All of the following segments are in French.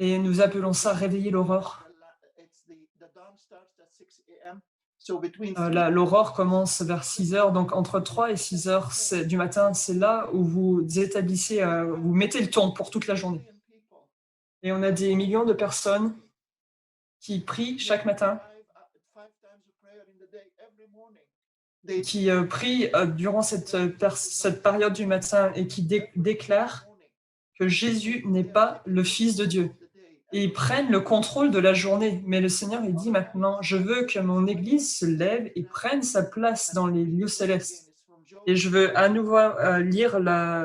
Et nous appelons ça réveiller l'aurore. L'aurore commence vers 6 heures, donc entre 3 et 6 heures du matin, c'est là où vous établissez, vous mettez le ton pour toute la journée. Et on a des millions de personnes qui prient chaque matin, qui prient durant cette période du matin et qui déclarent que Jésus n'est pas le Fils de Dieu. Et ils prennent le contrôle de la journée. Mais le Seigneur, il dit maintenant, je veux que mon Église se lève et prenne sa place dans les lieux célestes. Et je veux à nouveau lire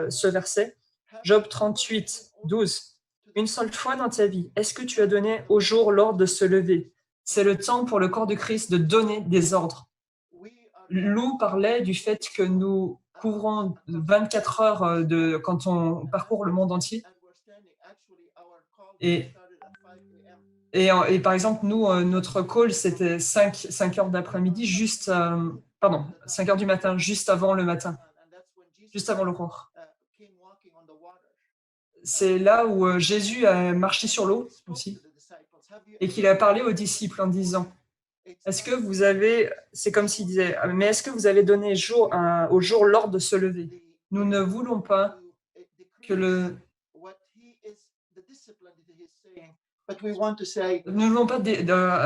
ce verset, Job 38, 12. Une seule fois dans ta vie, est-ce que tu as donné au jour l'ordre de se lever? C'est le temps pour le corps de Christ de donner des ordres. Lou parlait du fait que nous couvrons 24 heures quand on parcourt le monde entier. Et par exemple, nous, notre call, c'était 5 heures d'après-midi, 5 heures du matin, juste avant le matin, juste avant l'aurore. C'est là où Jésus a marché sur l'eau aussi et qu'il a parlé aux disciples en disant, est-ce que vous avez, c'est comme s'il disait, mais est-ce que vous avez donné au jour l'ordre de se lever? Nous ne voulons pas que nous ne voulons pas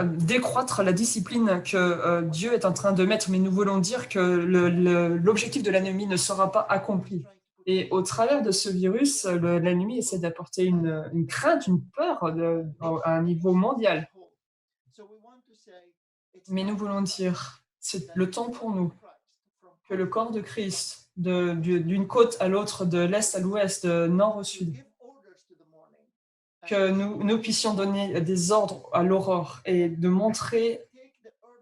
décroître la discipline que Dieu est en train de mettre, mais nous voulons dire que l'objectif de l'ennemi ne sera pas accompli. Et au travers de ce virus, l'ennemi essaie d'apporter une crainte, une peur à un niveau mondial. Mais nous voulons dire, c'est le temps pour nous que le corps de Christ, d'une côte à l'autre, de l'est à l'ouest, de nord au sud, que nous puissions donner des ordres à l'aurore et de montrer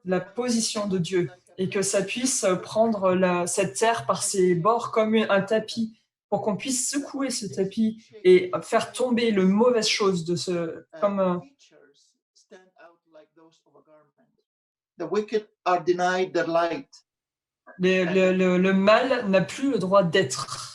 la position de Dieu et que ça puisse prendre cette terre par ses bords comme un tapis pour qu'on puisse secouer ce tapis et faire tomber le mauvaises choses de comme le mal n'a plus le droit d'être.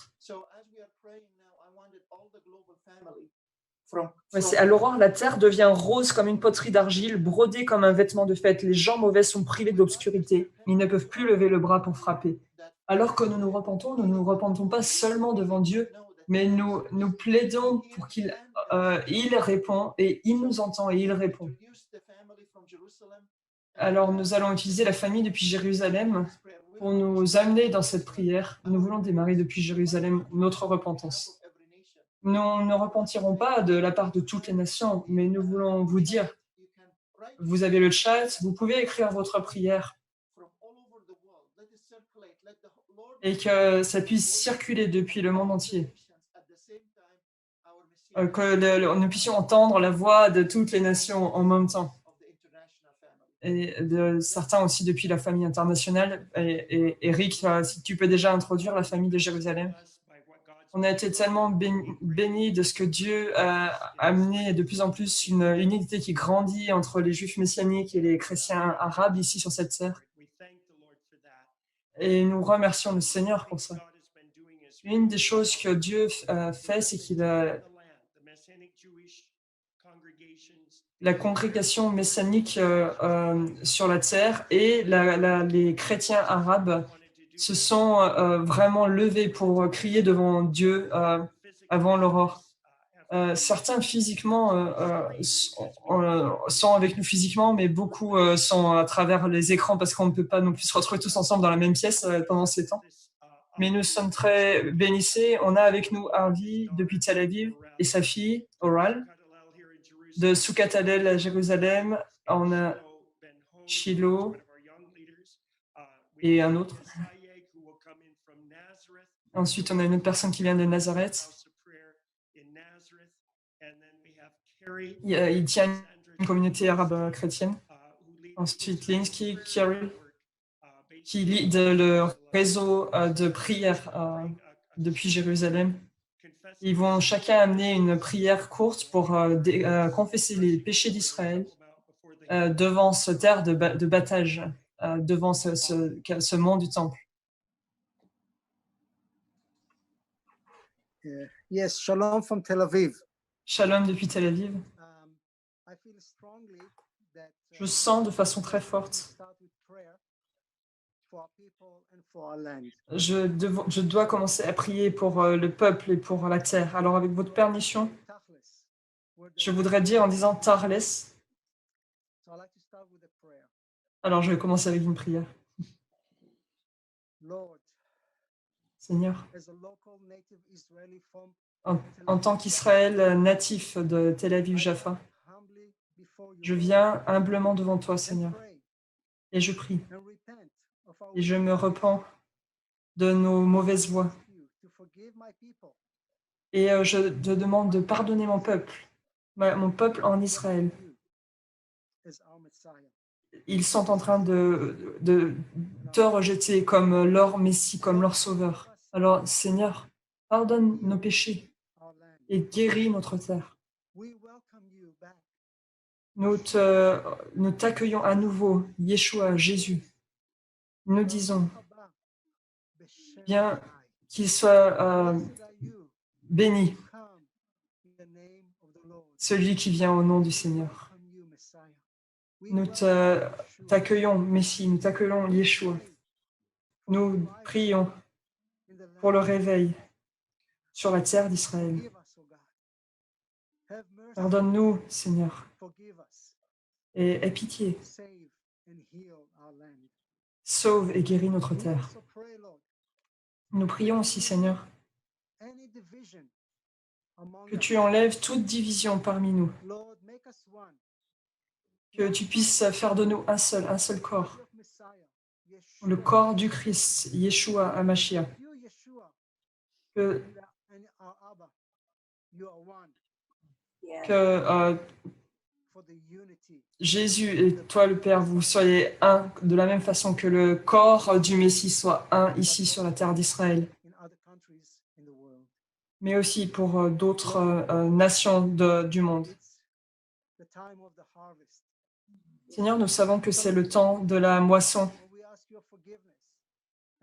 À l'aurore, la terre devient rose comme une poterie d'argile, brodée comme un vêtement de fête. Les gens mauvais sont privés de l'obscurité. Ils ne peuvent plus lever le bras pour frapper. Alors que nous nous repentons pas seulement devant Dieu, mais nous plaidons pour qu'il répond et il nous entend et il répond. Alors nous allons utiliser la famille depuis Jérusalem pour nous amener dans cette prière. Nous voulons démarrer depuis Jérusalem notre repentance. Nous ne repentirons pas de la part de toutes les nations, mais nous voulons vous dire, vous avez le chat, vous pouvez écrire votre prière et que ça puisse circuler depuis le monde entier. Que nous puissions entendre la voix de toutes les nations en même temps. Et de certains aussi depuis la famille internationale. Et Eric, si tu peux déjà introduire la famille de Jérusalem. On a été tellement bénis de ce que Dieu a amené de plus en plus une unité qui grandit entre les Juifs messianiques et les chrétiens arabes ici sur cette terre. Et nous remercions le Seigneur pour ça. Une des choses que Dieu fait, c'est qu'il a la congrégation messianique sur la terre et les chrétiens arabes se sont vraiment levés pour crier devant Dieu avant l'aurore. Certains physiquement sont avec nous physiquement, mais beaucoup sont à travers les écrans parce qu'on ne peut pas non plus se retrouver tous ensemble dans la même pièce pendant ces temps. Mais nous sommes très bénissés. On a avec nous Harvey depuis Tel Aviv et sa fille, Oral, de Soukat Hallel à Jérusalem. On a Shiloh et un autre. Ensuite, on a une autre personne qui vient de Nazareth. Il tient une communauté arabe chrétienne. Ensuite, Linsky, Kerry, qui lead le réseau de prière depuis Jérusalem. Ils vont chacun amener une prière courte pour confesser les péchés d'Israël devant ce terre de battage, devant ce mont du temple. Yes, shalom from Tel Aviv. Shalom depuis Tel Aviv. Je sens de façon très forte. Je dois commencer à prier pour le peuple et pour la terre. Alors, avec votre permission, je voudrais dire en disant Tarles. Alors, je vais commencer avec une prière. Seigneur, en tant qu'Israël natif de Tel Aviv-Jaffa, je viens humblement devant toi, Seigneur, et je prie, et je me repens de nos mauvaises voies. Et je te demande de pardonner mon peuple en Israël. Ils sont en train de te rejeter comme leur Messie, comme leur Sauveur. Alors, Seigneur, pardonne nos péchés et guéris notre terre. Nous t'accueillons à nouveau, Yeshua, Jésus. Nous disons, bien qu'il soit béni, celui qui vient au nom du Seigneur. Nous t'accueillons, Messie, nous t'accueillons, Yeshua. Nous prions pour le réveil sur la terre d'Israël. Pardonne-nous, Seigneur, et aie pitié. Sauve et guéris notre terre. Nous prions aussi, Seigneur, que tu enlèves toute division parmi nous, que tu puisses faire de nous un seul corps, le corps du Christ, Yeshua Hamashiach, que Jésus et toi le Père, vous soyez un, de la même façon que le corps du Messie soit un ici sur la terre d'Israël, mais aussi pour d'autres nations du monde. Seigneur, nous savons que c'est le temps de la moisson.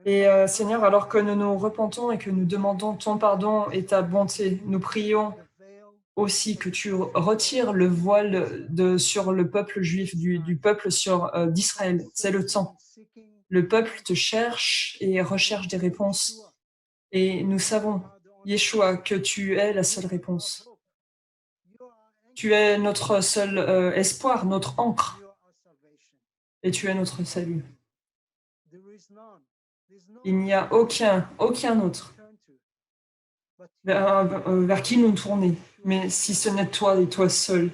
Et Seigneur, alors que nous nous repentons et que nous demandons ton pardon et ta bonté, nous prions aussi que tu retires le voile sur le peuple juif, du peuple d'Israël. C'est le temps. Le peuple te cherche et recherche des réponses. Et nous savons, Yeshua, que tu es la seule réponse. Tu es notre seul espoir, notre ancre. Et tu es notre salut. Il n'y a aucun autre vers qui nous tourner. Mais si ce n'est toi et toi seul,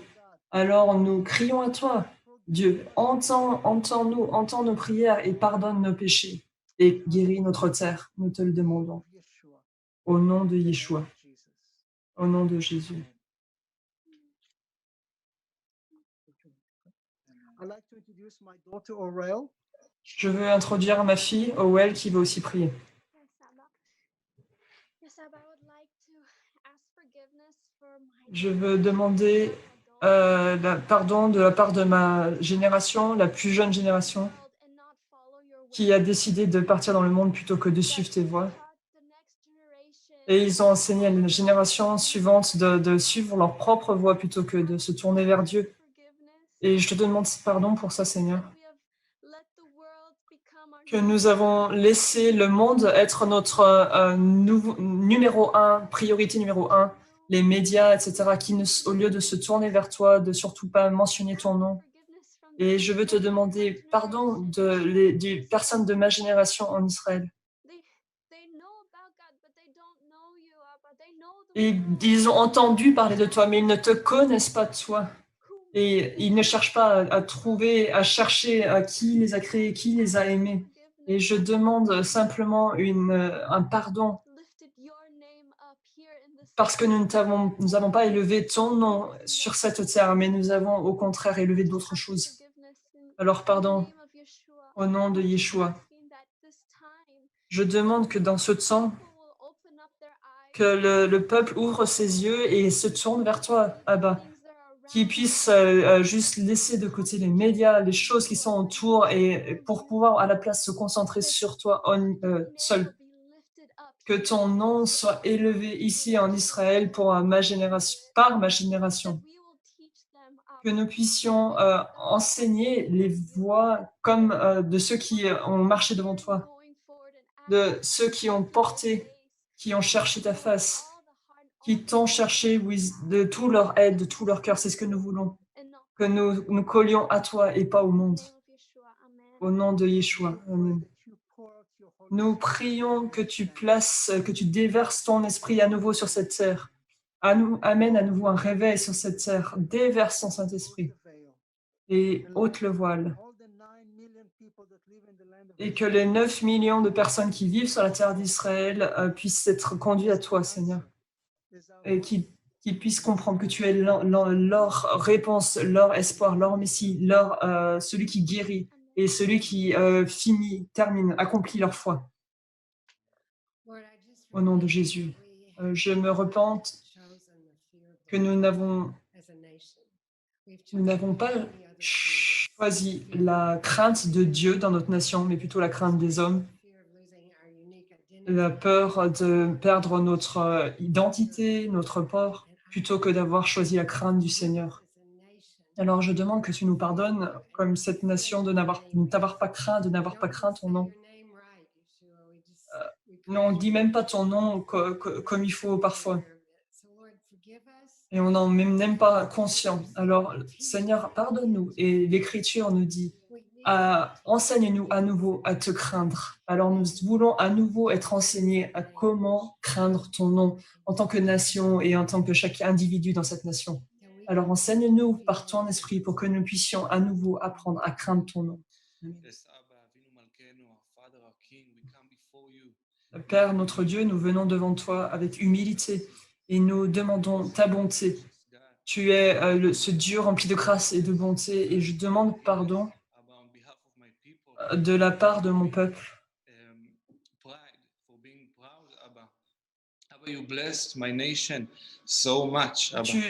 alors nous crions à toi. Dieu, entends-nous, entends nos prières et pardonne nos péchés et guéris notre terre. Nous te le demandons. Au nom de Yeshua, au nom de Jésus. Je veux introduire ma fille, Owel, qui va aussi prier. Je veux demander pardon de la part de ma génération, la plus jeune génération, qui a décidé de partir dans le monde plutôt que de suivre tes voies. Et ils ont enseigné à la génération suivante de suivre leur propre voie plutôt que de se tourner vers Dieu. Et je te demande pardon pour ça, Seigneur. Que nous avons laissé le monde être notre numéro 1, priorité numéro 1, les médias, etc., qui, au lieu de se tourner vers toi, de surtout pas mentionner ton nom. Et je veux te demander pardon des personnes de ma génération en Israël. Et ils ont entendu parler de toi, mais ils ne te connaissent pas toi. Et ils ne cherchent pas à trouver, à chercher à qui les a créés, qui les a aimés. Et je demande simplement un pardon parce que nous n'avons pas élevé ton nom sur cette terre, mais nous avons au contraire élevé d'autres choses. Alors pardon, au nom de Yeshua. Je demande que dans ce temps, que le peuple ouvre ses yeux et se tourne vers toi, Abba. Qu'ils puissent juste laisser de côté les médias, les choses qui sont autour, et pour pouvoir à la place se concentrer sur toi seul. Que ton nom soit élevé ici en Israël par ma génération. que nous puissions enseigner les voies comme de ceux qui ont marché devant toi, de ceux qui ont porté, qui ont cherché ta face, qui t'ont cherché de tout leur aide, de tout leur cœur. C'est ce que nous voulons, que nous collions à toi et pas au monde. Au nom de Yeshua. Amen. Nous prions que tu places, que tu déverses ton esprit à nouveau sur cette terre. Amène à nouveau un réveil sur cette terre. Déverse ton Saint-Esprit et ôte le voile. Et que les 9 millions de personnes qui vivent sur la terre d'Israël puissent être conduits à toi, Seigneur. Et qu'ils puissent comprendre que tu es leur réponse, leur espoir, leur Messie, celui qui guérit et celui qui termine, accomplit leur foi. Au nom de Jésus, je me repente que nous n'avons pas choisi la crainte de Dieu dans notre nation, mais plutôt la crainte des hommes, la peur de perdre notre identité, notre port, plutôt que d'avoir choisi la crainte du Seigneur. Alors je demande que tu nous pardonnes, comme cette nation, de ne t'avoir pas craint, de n'avoir pas craint ton nom. On ne dit même pas ton nom comme il faut parfois. Et on n'en est même pas conscient. Alors, Seigneur, pardonne-nous. Et l'Écriture nous dit, enseigne-nous à nouveau à te craindre. Alors, nous voulons à nouveau être enseignés à comment craindre ton nom en tant que nation et en tant que chaque individu dans cette nation. Alors, enseigne-nous par ton esprit pour que nous puissions à nouveau apprendre à craindre ton nom. Père, notre Dieu, nous venons devant toi avec humilité et nous demandons ta bonté. Tu es ce Dieu rempli de grâce et de bonté et je demande pardon de la part de mon peuple.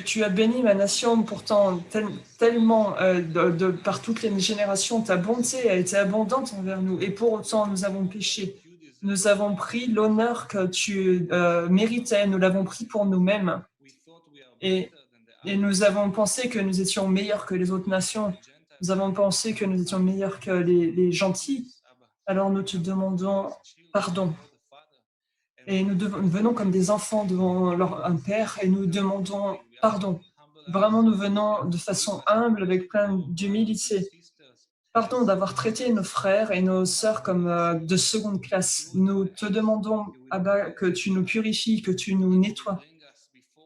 Tu as béni ma nation pourtant tellement par toutes les générations. Ta bonté a été abondante envers nous et pour autant nous avons péché. Nous avons pris l'honneur que tu méritais, nous l'avons pris pour nous-mêmes. Et nous avons pensé que nous étions meilleurs que les autres nations. Nous avons pensé que nous étions meilleurs que les gentils. Alors nous te demandons pardon. Et nous venons comme des enfants devant un père et nous demandons pardon. Vraiment, nous venons de façon humble, avec plein d'humilité. Pardon d'avoir traité nos frères et nos sœurs comme de seconde classe. Nous te demandons, Abba, que tu nous purifies, que tu nous nettoies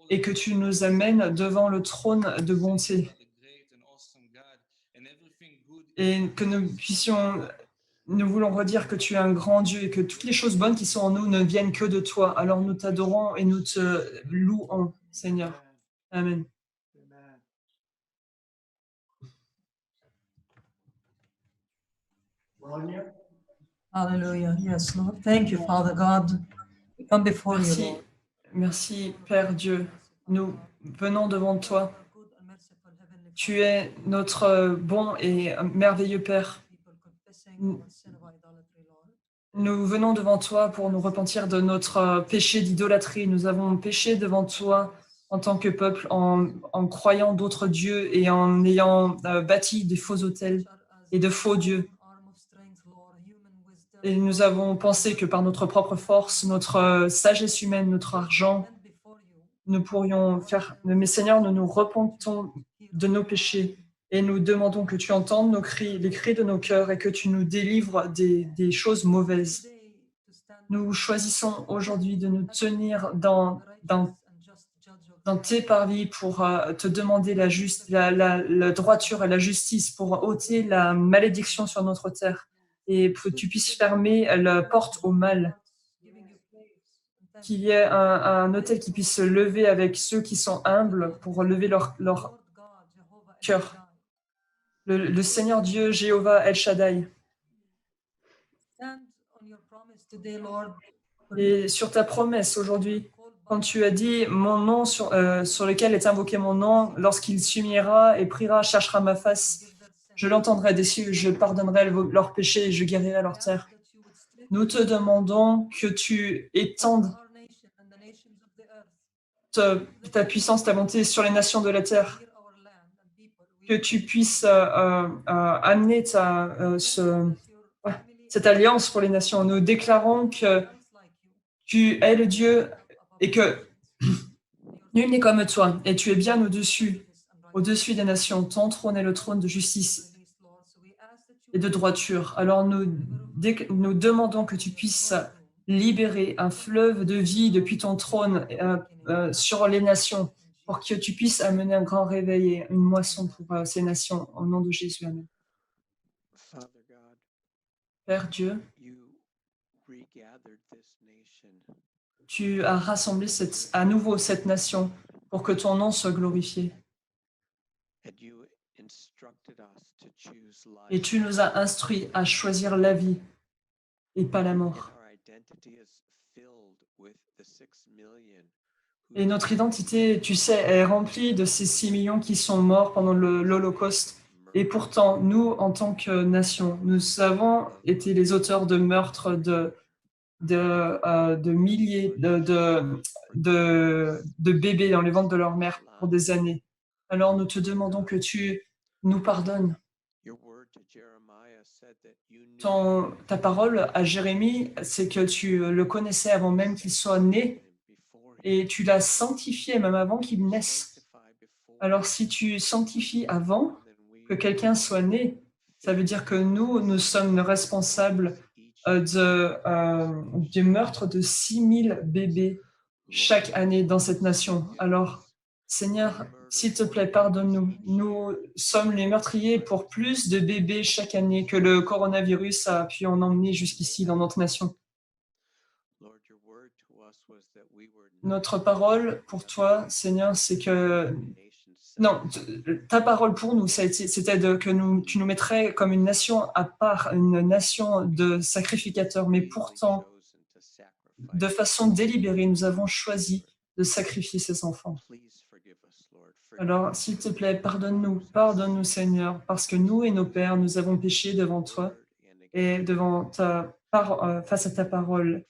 et que tu nous amènes devant le trône de bonté. Et que nous voulons redire que tu es un grand Dieu et que toutes les choses bonnes qui sont en nous ne viennent que de toi. Alors nous t'adorons et nous te louons, Seigneur. Amen. Hallelujah. Yes, Lord. Thank you, Father God. We come before you, Merci, Lord. merci, Père Dieu. Nous venons devant toi. Tu es notre bon et merveilleux Père. Nous venons devant toi pour nous repentir de notre péché d'idolâtrie. Nous avons péché devant toi en tant que peuple en croyant d'autres dieux et en ayant bâti des faux autels et de faux dieux. Et nous avons pensé que par notre propre force, notre sagesse humaine, notre argent, nous pourrions faire. Mais Seigneur, nous nous repentons de nos péchés et nous demandons que tu entendes nos cris, les cris de nos cœurs et que tu nous délivres des choses mauvaises. Nous choisissons aujourd'hui de nous tenir dans tes parvis pour te demander la droiture et la justice, pour ôter la malédiction sur notre terre et que tu puisses fermer la porte au mal, qu'il y ait un autel qui puisse se lever avec ceux qui sont humbles pour lever leur cœur. Le Seigneur Dieu, Jéhovah El Shaddai. Et sur ta promesse aujourd'hui, quand tu as dit mon nom sur lequel est invoqué mon nom, lorsqu'il s'humiliera et priera, cherchera ma face, je l'entendrai des cieux, je pardonnerai leurs péchés et je guérirai leur terre. Nous te demandons que tu étendes ta puissance, ta bonté sur les nations de la terre, que tu puisses amener cette alliance pour les nations. Nous déclarons que tu es le Dieu et que nul n'est comme toi, et tu es bien au-dessus des nations. Ton trône est le trône de justice et de droiture. Alors nous demandons que tu puisses libérer un fleuve de vie depuis ton trône sur les nations, pour que tu puisses amener un grand réveil et une moisson pour ces nations. Au nom de Jésus, Amen. Father God, Père Dieu, you regathered this nation tu as rassemblé à nouveau cette nation pour que ton nom soit glorifié. and you instructed us to choose Et life. tu nous as instruits à choisir la vie et pas la And mort. our identity is filled with the 6 million who Et notre identité, tu sais, est remplie de ces 6 millions qui sont morts pendant l'Holocauste. Et pourtant, nous, en tant que nation, nous avons été les auteurs de meurtres de milliers de bébés dans les ventres de leur mère pour des années. Alors nous te demandons que tu nous pardonnes. Your word to Jeremiah said that you knew Ta parole à Jérémie, c'est que tu le connaissais avant même qu'il soit né before et tu l'as sanctifié même avant qu'il naisse. Alors si tu sanctifies avant que quelqu'un soit né, ça veut dire que nous sommes responsables du meurtre de 6000 bébés chaque année dans cette nation. Alors, Seigneur, s'il te plaît, pardonne-nous. Nous sommes les meurtriers pour plus de bébés chaque année que le coronavirus a pu en emmener jusqu'ici dans notre nation. Notre parole pour toi, Seigneur, c'est que... Non, ta parole pour nous, c'était que tu nous mettrais comme une nation à part, une nation de sacrificateurs, mais pourtant, de façon délibérée, nous avons choisi de sacrifier ces enfants. Alors, s'il te plaît, pardonne-nous, Seigneur, parce que nous et nos pères, nous avons péché devant toi et face à ta parole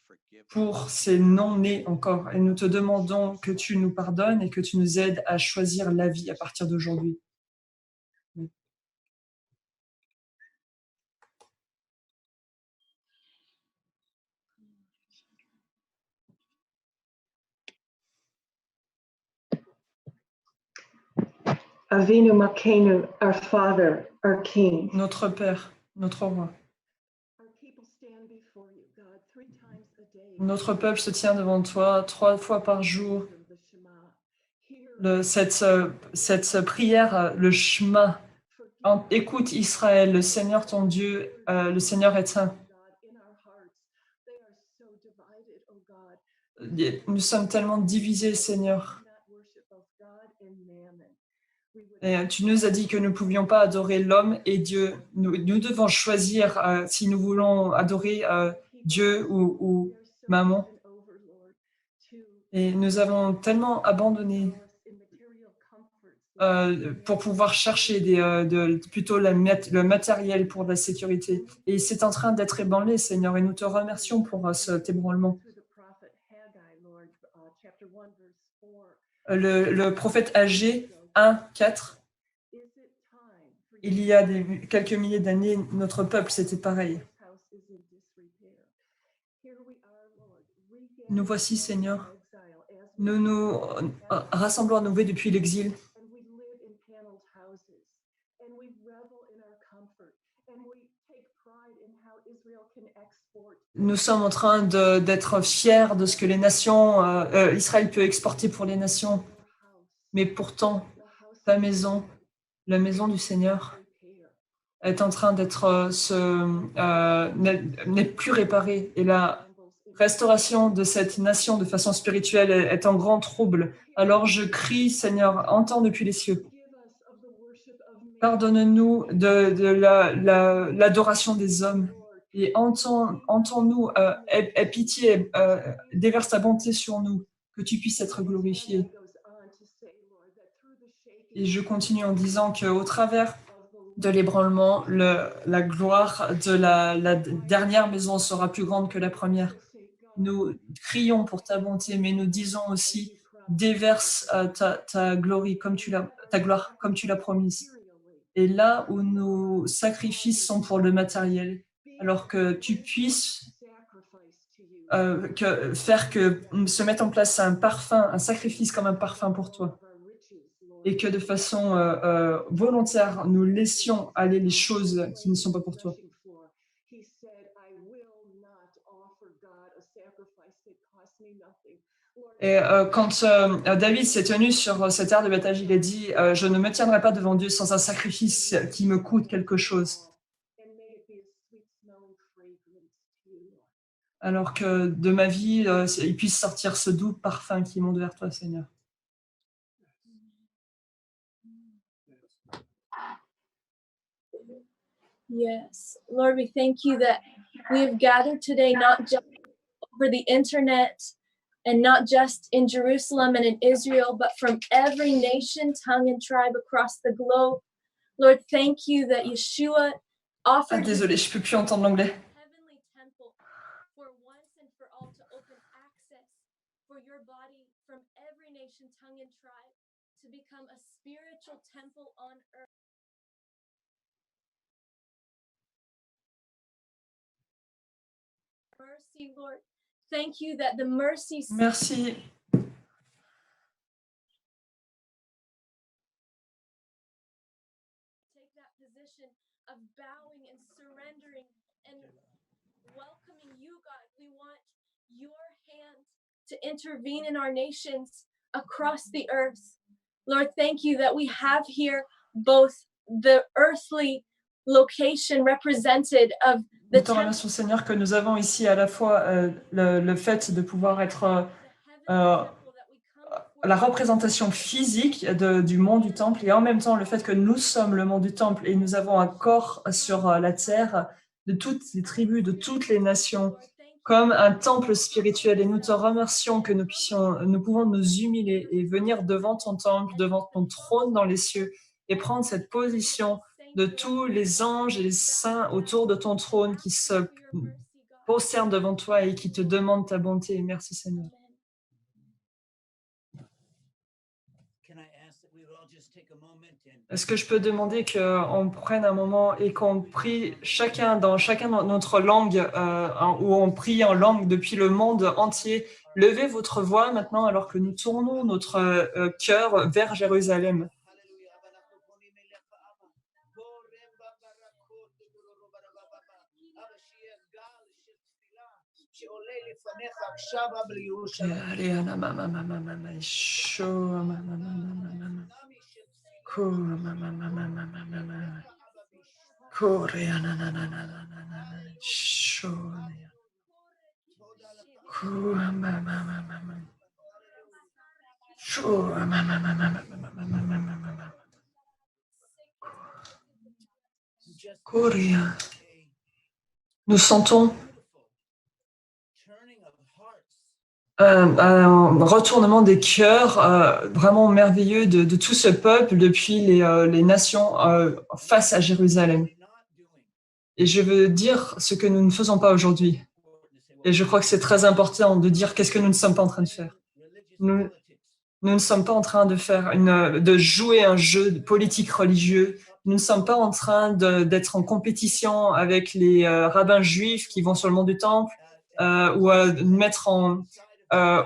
pour ces non-nés encore. Et nous te demandons que tu nous pardonnes et que tu nous aides à choisir la vie à partir d'aujourd'hui. Avinu Malkeinu, our Father, our King. Notre Père, notre Roi. Notre peuple se tient devant toi 3 fois par jour. Cette prière, le Shema. Écoute Israël, le Seigneur ton Dieu, le Seigneur est saint. Nous sommes tellement divisés, Seigneur. Et tu nous as dit que nous ne pouvions pas adorer l'homme et Dieu. Nous devons choisir si nous voulons adorer Dieu ou Maman. Et nous avons tellement abandonné pour pouvoir chercher plutôt le matériel pour la sécurité. Et c'est en train d'être ébranlé, Seigneur, et nous te remercions pour cet ébranlement. Le prophète Agé 1, 4, il y a quelques milliers d'années, notre peuple, c'était pareil. Nous voici, Seigneur. Nous nous rassemblons à nouveau depuis l'exil. Nous sommes en train d'être fiers de ce que les nations, Israël peut exporter pour les nations. Mais pourtant, ta maison, la maison du Seigneur, est en train d'être n'est plus réparée. Et la restauration de cette nation de façon spirituelle est en grand trouble. Alors je crie, Seigneur, entends depuis les cieux. Pardonne-nous de l'adoration des hommes et entends-nous, aie pitié, déverse ta bonté sur nous, que tu puisses être glorifié. Et je continue en disant qu'au travers de l'ébranlement, la gloire de la dernière maison sera plus grande que la première. Nous crions pour ta bonté, mais nous disons aussi, déverse ta gloire comme tu l'as promise. Et là où nos sacrifices sont pour le matériel, alors que tu puisses faire que se mettre en place un parfum, un sacrifice comme un parfum pour toi, et que de façon volontaire, nous laissions aller les choses qui ne sont pas pour toi. Et quand David s'est tenu sur cette aire de bataille, il a dit je ne me tiendrai pas devant Dieu sans un sacrifice qui me coûte quelque chose. Alors que de ma vie, il puisse sortir ce doux parfum qui monte vers toi, Seigneur. Yes. Lord, we thank you that we have gathered today not just over the internet and not just in Jerusalem and in Israel, but from every nation, tongue, and tribe across the globe. Lord, thank you that Yeshua offered his Désolée, je peux plus entendre l'anglais. heavenly temple for once and for all to open access for your body from every nation, tongue, and tribe to become a spiritual temple on earth. Mercy, Lord. Thank you that the mercy Merci. take that position of bowing and surrendering and welcoming you, God. We want your hand to intervene in our nations across the earth. Lord, thank you that we have here both the earthly location represented of the Nous te remercions, Seigneur, que nous avons ici à la fois le fait de pouvoir être la représentation physique du mont du temple et en même temps le fait que nous sommes le mont du temple et nous avons un corps sur la terre de toutes les tribus, de toutes les nations, comme un temple spirituel. Et nous te remercions que nous pouvons nous humilier et venir devant ton temple, devant ton trône dans les cieux et prendre cette position de tous les anges et les saints autour de ton trône qui se prosternent devant toi et qui te demandent ta bonté. Merci, Seigneur. Est-ce que je peux demander qu'on prenne un moment et qu'on prie chacun dans notre langue, où on prie en langue depuis le monde entier? Levez votre voix maintenant alors que nous tournons notre cœur vers Jérusalem. Nous sentons un retournement des cœurs vraiment merveilleux de tout ce peuple depuis les nations face à Jérusalem. Et je veux dire ce que nous ne faisons pas aujourd'hui. Et je crois que c'est très important de dire qu'est-ce que nous ne sommes pas en train de faire. Nous ne sommes pas en train de jouer un jeu politique religieux. Nous ne sommes pas en train d'être en compétition avec les rabbins juifs qui vont sur le mont du Temple ou mettre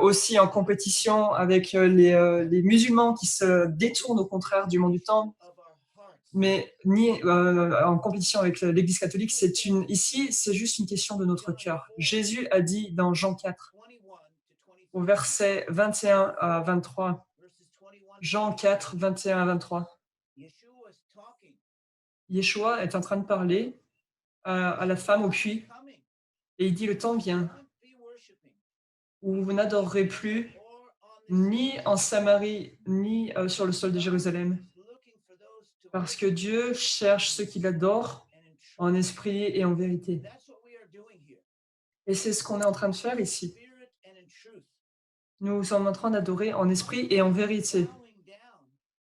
aussi en compétition avec les musulmans qui se détournent au contraire du mont du Temple, mais ni en compétition avec l'Église catholique. Ici, c'est juste une question de notre cœur. Jésus a dit dans Jean 4, au verset 21 à 23, Jean 4, 21 à 23, Yeshua est en train de parler à la femme au puits, et il dit, le temps vient où vous n'adorerez plus ni en Samarie, ni sur le sol de Jérusalem, parce que Dieu cherche ceux qui l'adorent en esprit et en vérité. Et c'est ce qu'on est en train de faire ici. Nous sommes en train d'adorer en esprit et en vérité.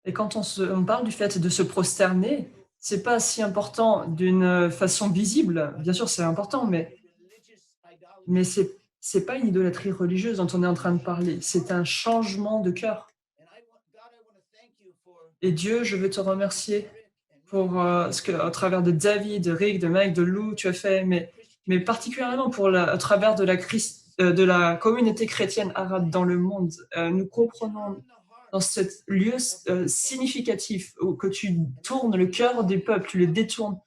Et quand on parle du fait de se prosterner, c'est pas si important d'une façon visible. Bien sûr, c'est important, mais c'est pas une idolâtrie religieuse dont on est en train de parler. C'est un changement de cœur. Et Dieu, je veux te remercier pour ce que, à travers de David, de Rick, de Mike, de Lou, tu as fait, mais particulièrement à travers de la communauté chrétienne arabe dans le monde. Nous comprenons dans ce lieu significatif que tu tournes le cœur des peuples, tu les détournes.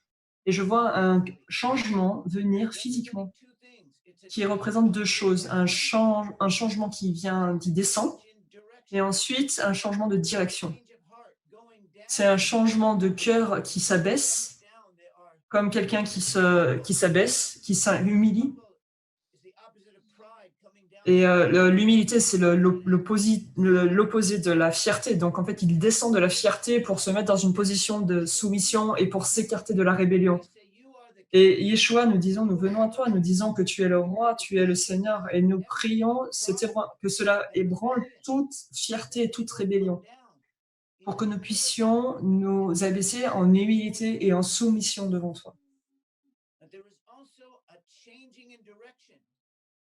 Et je vois un changement venir physiquement qui représente deux choses. Un changement qui descend, et ensuite un changement de direction. C'est un changement de cœur qui s'abaisse, comme quelqu'un qui s'abaisse, qui s'humilie. Et l'humilité, c'est l'opposé de la fierté. Donc, en fait, il descend de la fierté pour se mettre dans une position de soumission et pour s'écarter de la rébellion. Et Yeshua, nous venons à toi, nous disons que tu es le roi, tu es le Seigneur, et nous prions que cela ébranle toute fierté, toute rébellion, pour que nous puissions nous abaisser en humilité et en soumission devant toi.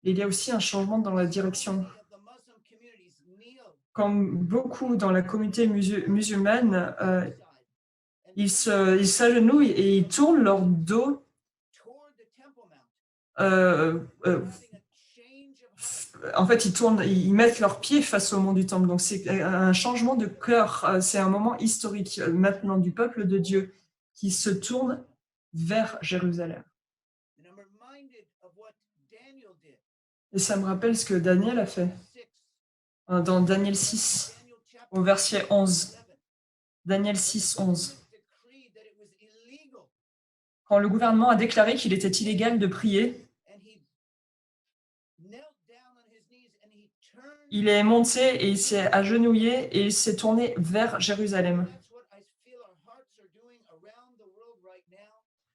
Il y a aussi un changement dans la direction. Comme beaucoup dans la communauté musulmane, ils s'agenouillent et ils tournent leur dos. En fait, ils mettent leurs pieds face au mont du temple. Donc, c'est un changement de cœur. C'est un moment historique maintenant du peuple de Dieu qui se tourne vers Jérusalem. Et ça me rappelle ce que Daniel a fait dans Daniel 6, au verset 11. Daniel 6, 11. Quand le gouvernement a déclaré qu'il était illégal de prier, il est monté et il s'est agenouillé et il s'est tourné vers Jérusalem.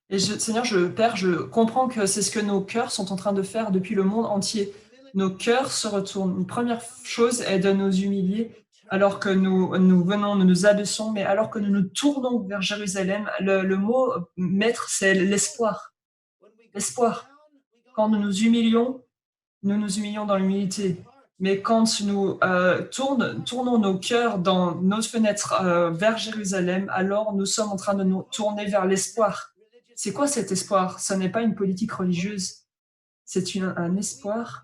Et Seigneur, Père, je comprends que c'est ce que nos cœurs sont en train de faire depuis le monde entier. Nos cœurs se retournent. Une première chose est de nous humilier alors que nous nous abaissons, mais alors que nous nous tournons vers Jérusalem, le mot maître, c'est l'espoir. L'espoir. Quand nous nous humilions dans l'humilité. Mais quand nous tournons nos cœurs dans nos fenêtres vers Jérusalem, alors nous sommes en train de nous tourner vers l'espoir. C'est quoi cet espoir? Ce n'est pas une politique religieuse, c'est un espoir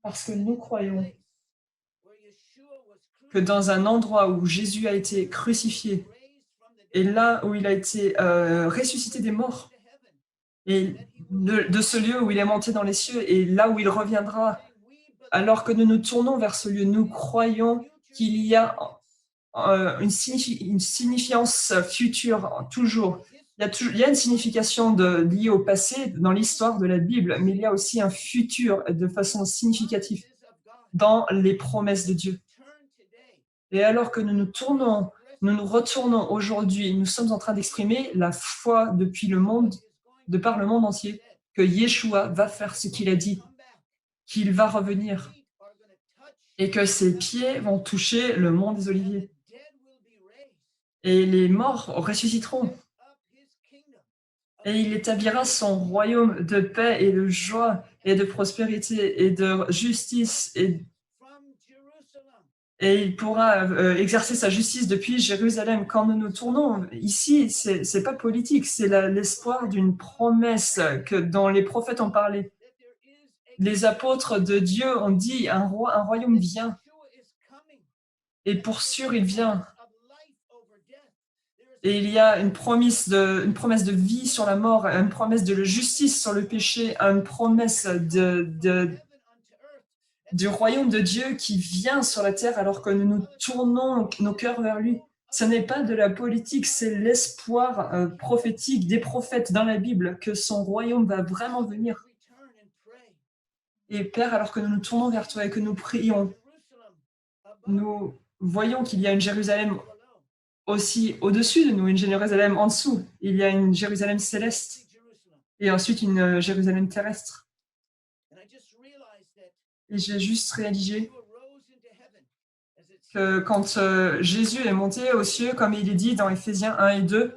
parce que nous croyons que dans un endroit où Jésus a été crucifié et là où il a été ressuscité des morts, et de ce lieu où il est monté dans les cieux et là où il reviendra, alors que nous nous tournons vers ce lieu, nous croyons qu'il y a une signifiance future toujours. Il y a une signification liée au passé dans l'histoire de la Bible, mais il y a aussi un futur de façon significative dans les promesses de Dieu. Et alors que nous nous retournons aujourd'hui, nous sommes en train d'exprimer la foi depuis de par le monde entier, que Yeshua va faire ce qu'il a dit, qu'il va revenir et que ses pieds vont toucher le mont des Oliviers. Et les morts ressusciteront. Et il établira son royaume de paix et de joie et de prospérité et de justice. Et il pourra exercer sa justice depuis Jérusalem. Quand nous nous tournons ici, c'est pas politique, c'est l'espoir d'une promesse dont les prophètes ont parlé. Les apôtres de Dieu ont dit un royaume vient. Et pour sûr, il vient. Et il y a une promesse de vie sur la mort, une promesse de justice sur le péché, une promesse du royaume de Dieu qui vient sur la terre alors que nous nous tournons nos cœurs vers lui. Ce n'est pas de la politique, c'est l'espoir prophétique des prophètes dans la Bible que son royaume va vraiment venir. Et Père, alors que nous nous tournons vers toi et que nous prions, nous voyons qu'il y a une Jérusalem aussi au-dessus de nous, une Jérusalem en dessous. Il y a une Jérusalem céleste et ensuite une Jérusalem terrestre. Et j'ai juste réalisé que quand Jésus est monté aux cieux, comme il est dit dans Éphésiens 1 et 2,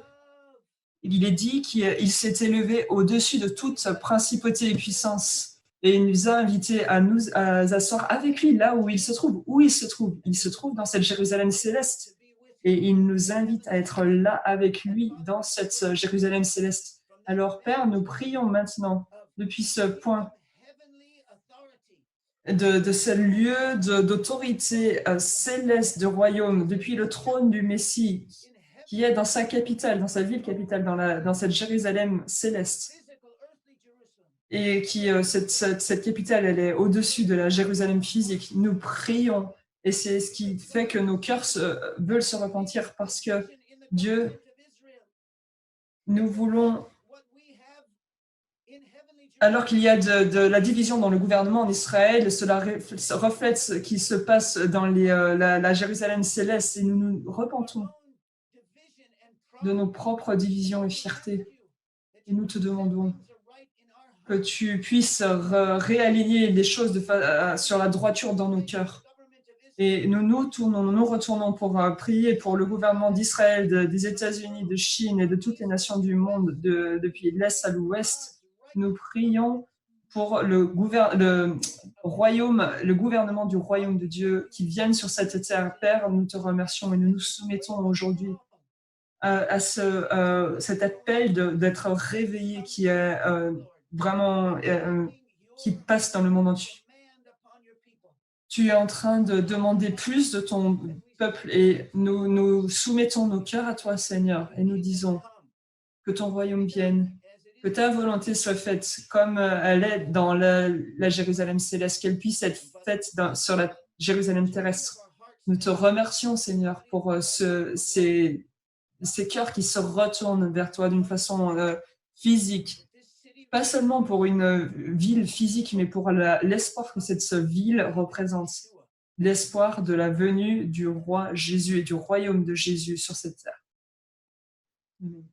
il est dit qu'il s'est élevé au-dessus de toute principauté et puissance. Et il nous a invités à nous asseoir avec lui là où il se trouve. Où il se trouve? Il se trouve dans cette Jérusalem céleste. et il nous invite à être là avec lui dans cette Jérusalem céleste. Alors Père, nous prions maintenant depuis ce point de ce lieu d'autorité céleste du royaume, depuis le trône du Messie, qui est dans sa capitale, dans sa ville capitale, dans cette Jérusalem céleste. Et cette capitale, elle est au-dessus de la Jérusalem physique. Nous prions, et c'est ce qui fait que nos cœurs veulent se repentir, parce que Dieu, nous voulons, alors qu'il y a de la division dans le gouvernement en Israël, cela reflète ce qui se passe dans la Jérusalem céleste, et nous nous repentons de nos propres divisions et fiertés. Et nous te demandons que tu puisses réaligner les choses sur la droiture dans nos cœurs. Et nous retournons pour prier pour le gouvernement d'Israël, des États-Unis, de Chine et de toutes les nations du monde, depuis l'Est à l'Ouest. Nous prions pour le gouvernement du royaume de Dieu qui vienne sur cette terre. Père, nous te remercions et nous nous soumettons aujourd'hui à cet appel d'être réveillé qui est vraiment qui passe dans le monde entier. Tu es en train de demander plus de ton peuple et nous soumettons nos cœurs à toi, Seigneur, et nous disons que ton royaume vienne, que ta volonté soit faite comme elle est dans la Jérusalem céleste, qu'elle puisse être faite sur la Jérusalem terrestre. Nous te remercions, Seigneur, pour ces cœurs qui se retournent vers toi d'une façon physique, pas seulement pour une ville physique, mais pour l'espoir que cette ville représente, l'espoir de la venue du roi Jésus et du royaume de Jésus sur cette terre. Amen.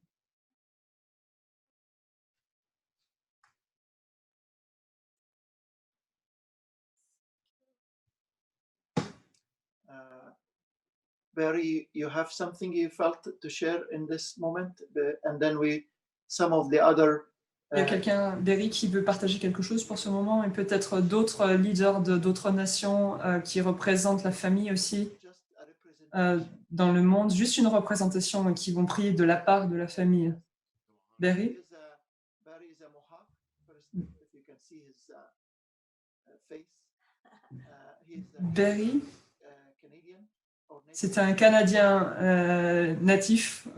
Barry, you have something you felt to share in this moment, and then some of the other. Il y a quelqu'un, Berry, qui veut partager quelque chose pour ce moment, et peut-être d'autres leaders d'autres nations qui représentent la famille aussi dans le monde, juste une représentation qui vont prier de la part de la famille. Berry? Barry is a Mohawk. First, if you can see his face. Berry? Canadian. C'est un Canadien natif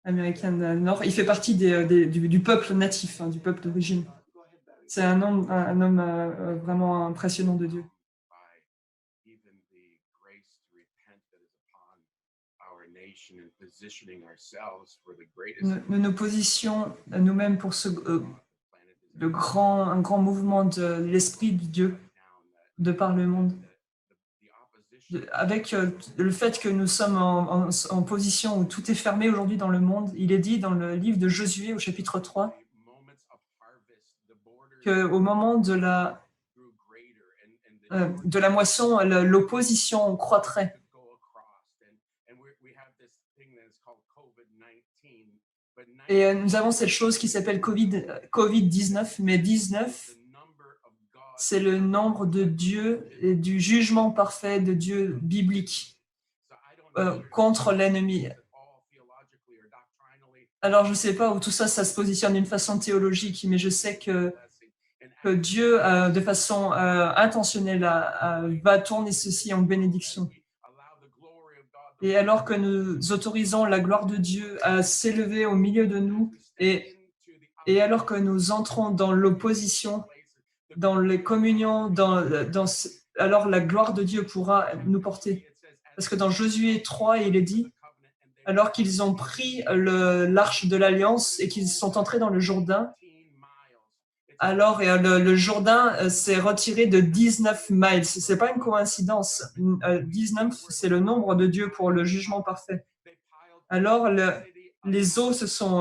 américain du Nord. Il fait partie du peuple natif, du peuple d'origine. C'est un homme vraiment impressionnant de Dieu. Nous nous positionnons nous-mêmes pour un grand mouvement de l'Esprit de Dieu de par le monde. Avec le fait que nous sommes en position où tout est fermé aujourd'hui dans le monde, il est dit dans le livre de Josué au chapitre 3 qu'au moment de la moisson, l'opposition croîtrait. Et nous avons cette chose qui s'appelle Covid-19, mais 19, c'est le nombre de Dieu et du jugement parfait de Dieu biblique contre l'ennemi. Alors, je ne sais pas où tout ça se positionne d'une façon théologique, mais je sais que Dieu, de façon intentionnelle, va tourner ceci en bénédiction. Et alors que nous autorisons la gloire de Dieu à s'élever au milieu de nous, et alors que nous entrons dans l'opposition, dans les communions, alors la gloire de Dieu pourra nous porter. Parce que dans Josué 3, il est dit, alors qu'ils ont pris l'arche de l'Alliance et qu'ils sont entrés dans le Jourdain, alors le Jourdain s'est retiré de 19 miles. Ce n'est pas une coïncidence. 19, c'est le nombre de Dieu pour le jugement parfait. Alors, les eaux se sont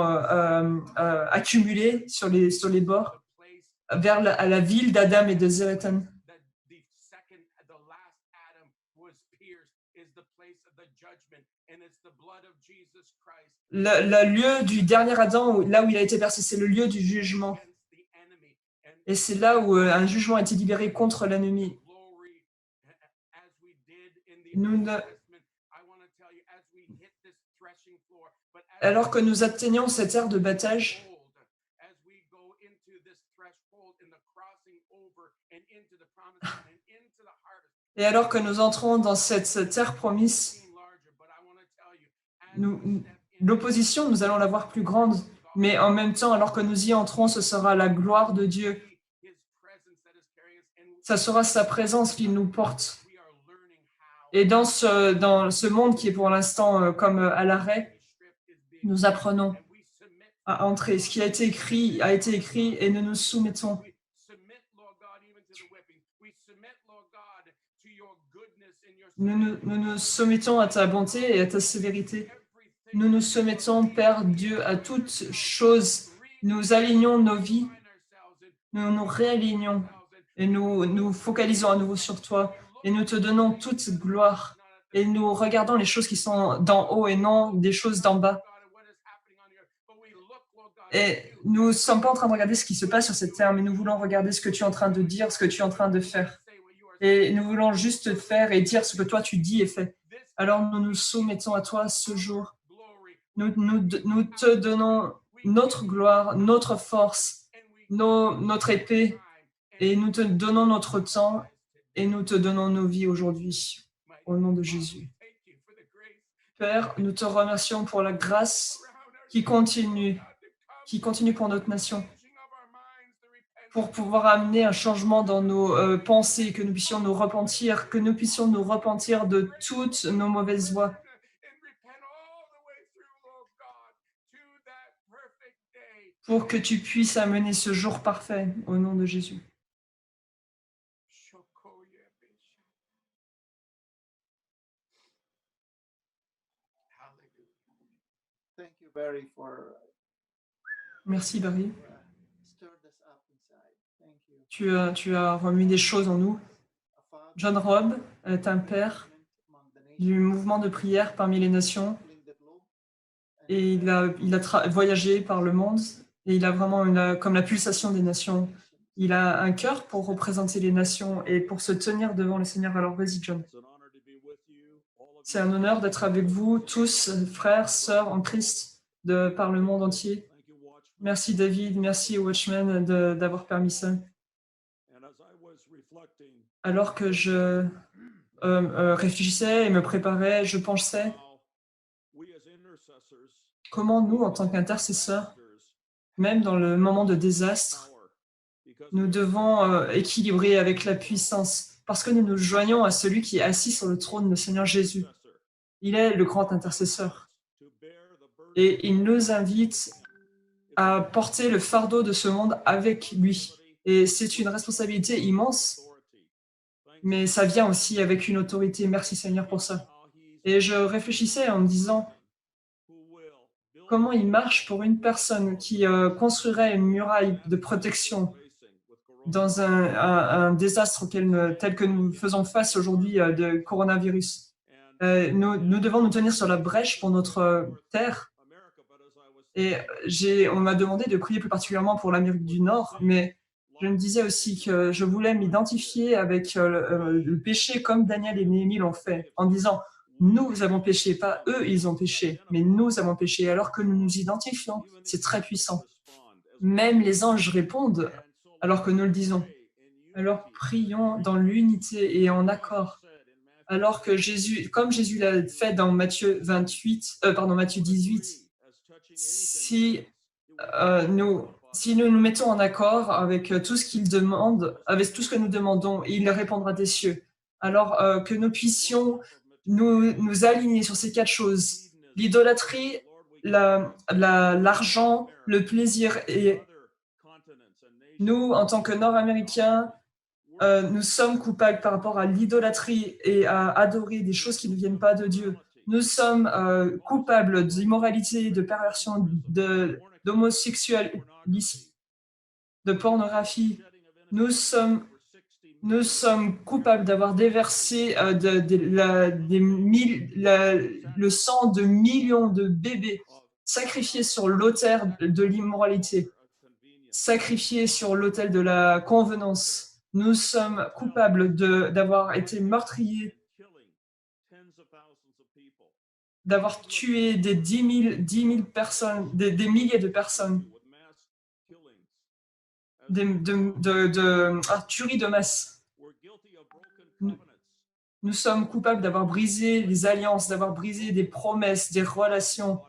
accumulées sur les bords vers la ville d'Adam et de Zérétan. Le lieu du dernier Adam, là où il a été percé, c'est le lieu du jugement. Et c'est là où un jugement a été libéré contre l'ennemi. Alors que nous atteignons cette ère de battage, et alors que nous entrons dans cette terre promise, l'opposition, nous allons la voir plus grande, mais en même temps, alors que nous y entrons, ce sera la gloire de Dieu. Ça sera sa présence qui nous porte. Et dans ce monde qui est pour l'instant comme à l'arrêt, nous apprenons à entrer. Ce qui a été écrit et nous nous soumettons. Nous soumettons à ta bonté et à ta sévérité. Nous nous soumettons, Père Dieu, à toutes choses. Nous alignons nos vies. Nous nous réalignons et nous focalisons à nouveau sur toi. Et nous te donnons toute gloire. Et nous regardons les choses qui sont d'en haut et non des choses d'en bas. Et nous ne sommes pas en train de regarder ce qui se passe sur cette terre, mais nous voulons regarder ce que tu es en train de dire, ce que tu es en train de faire. Et nous voulons juste faire et dire ce que toi tu dis et fais. Alors nous nous soumettons à toi ce jour. Nous te donnons notre gloire, notre force, notre épée, et nous te donnons notre temps, et nous te donnons nos vies aujourd'hui, au nom de Jésus. Père, nous te remercions pour la grâce qui continue pour notre nation, pour pouvoir amener un changement dans nos pensées, que nous puissions nous repentir, de toutes nos mauvaises voies. Pour que tu puisses amener ce jour parfait, au nom de Jésus. Thank you, Barry, for Merci, Barry. stirred us up inside. Thank you. Tu as remis des choses en nous. A father, John Robb est un père among the nations, du mouvement de prière parmi les nations, traveling the globe, and et il a voyagé par le monde, et il a vraiment comme la pulsation des nations. Il a un cœur pour représenter les nations et pour se tenir devant le Seigneur. Alors vas-y, John. C'est un honneur d'être avec vous tous, frères, sœurs en Christ, par le monde entier. Merci David, merci Watchman d'avoir permis ça. Alors que je réfléchissais et me préparais, je pensais comment nous, en tant qu'intercesseurs, même dans le moment de désastre, nous devons équilibrer avec la puissance, parce que nous nous joignons à celui qui est assis sur le trône, le Seigneur Jésus. Il est le grand intercesseur. Et il nous invite à porter le fardeau de ce monde avec lui. Et c'est une responsabilité immense, mais ça vient aussi avec une autorité. Merci Seigneur pour ça. Et je réfléchissais en me disant comment il marche pour une personne qui construirait une muraille de protection dans un désastre tel que nous faisons face aujourd'hui de coronavirus. Nous devons nous tenir sur la brèche pour notre terre. Et on m'a demandé de prier plus particulièrement pour l'Amérique du Nord, mais je me disais aussi que je voulais m'identifier avec le péché comme Daniel et Néhémie l'ont fait, en disant « Nous avons péché, pas eux, ils ont péché, mais nous avons péché. » Alors que nous nous identifions, c'est très puissant. Même les anges répondent alors que nous le disons. Alors prions dans l'unité et en accord. Alors que Jésus, comme Jésus l'a fait dans Matthieu 18, si nous nous mettons en accord avec tout ce qu'il demande, avec tout ce que nous demandons, il répondra des cieux. Alors que nous puissions nous aligner sur ces 4 choses. L'idolâtrie, l'argent, le plaisir. Et nous, en tant que Nord-Américains, nous sommes coupables par rapport à l'idolâtrie et à adorer des choses qui ne viennent pas de Dieu. Nous sommes coupables d'immoralité, de perversion, d'homosexualisme, de pornographie. Nous sommes coupables d'avoir déversé le sang de millions de bébés sacrifiés sur l'autel de l'immoralité, sacrifiés sur l'autel de la convenance. Nous sommes coupables d'avoir été meurtriers d'avoir tué des 10 000 personnes, des milliers de personnes, tueries de masse. Nous sommes coupables d'avoir brisé les alliances, d'avoir brisé des promesses, des relations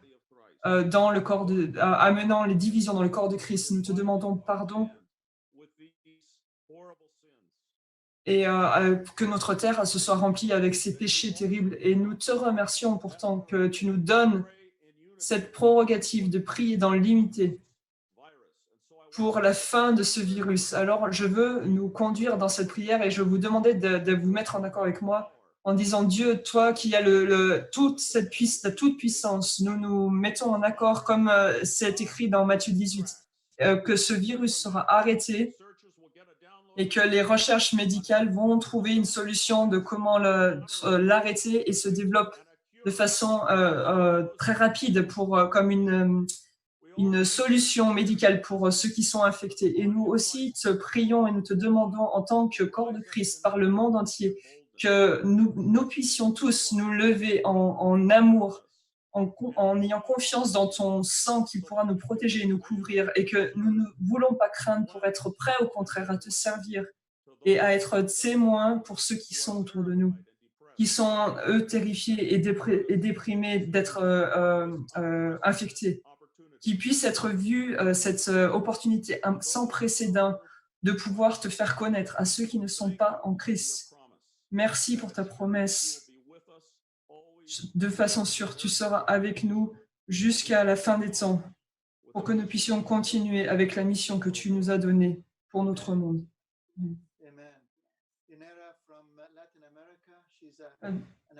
dans le corps amenant les divisions dans le corps de Christ. Nous te demandons pardon et que notre terre se soit remplie avec ces péchés terribles. Et nous te remercions pourtant que tu nous donnes cette prérogative de prier dans l'unité pour la fin de ce virus. Alors, je veux nous conduire dans cette prière et je vous demander de vous mettre en accord avec moi en disant, Dieu, toi qui as toute toute puissance, nous nous mettons en accord comme c'est écrit dans Matthieu 18, que ce virus sera arrêté et que les recherches médicales vont trouver une solution de comment l'arrêter et se développe de façon très rapide comme une solution médicale pour ceux qui sont infectés. Et nous aussi te prions et nous te demandons en tant que corps de Christ par le monde entier que nous puissions tous nous lever en amour, en ayant confiance dans ton sang qui pourra nous protéger et nous couvrir, et que nous ne voulons pas craindre pour être prêts au contraire à te servir et à être témoins pour ceux qui sont autour de nous, qui sont eux terrifiés et déprimés d'être infectés, qui puissent être vus cette opportunité sans précédent de pouvoir te faire connaître à ceux qui ne sont pas en Christ. Merci pour ta promesse. De façon sûre, tu seras avec nous jusqu'à la fin des temps pour que nous puissions continuer avec la mission que tu nous as donnée pour notre monde.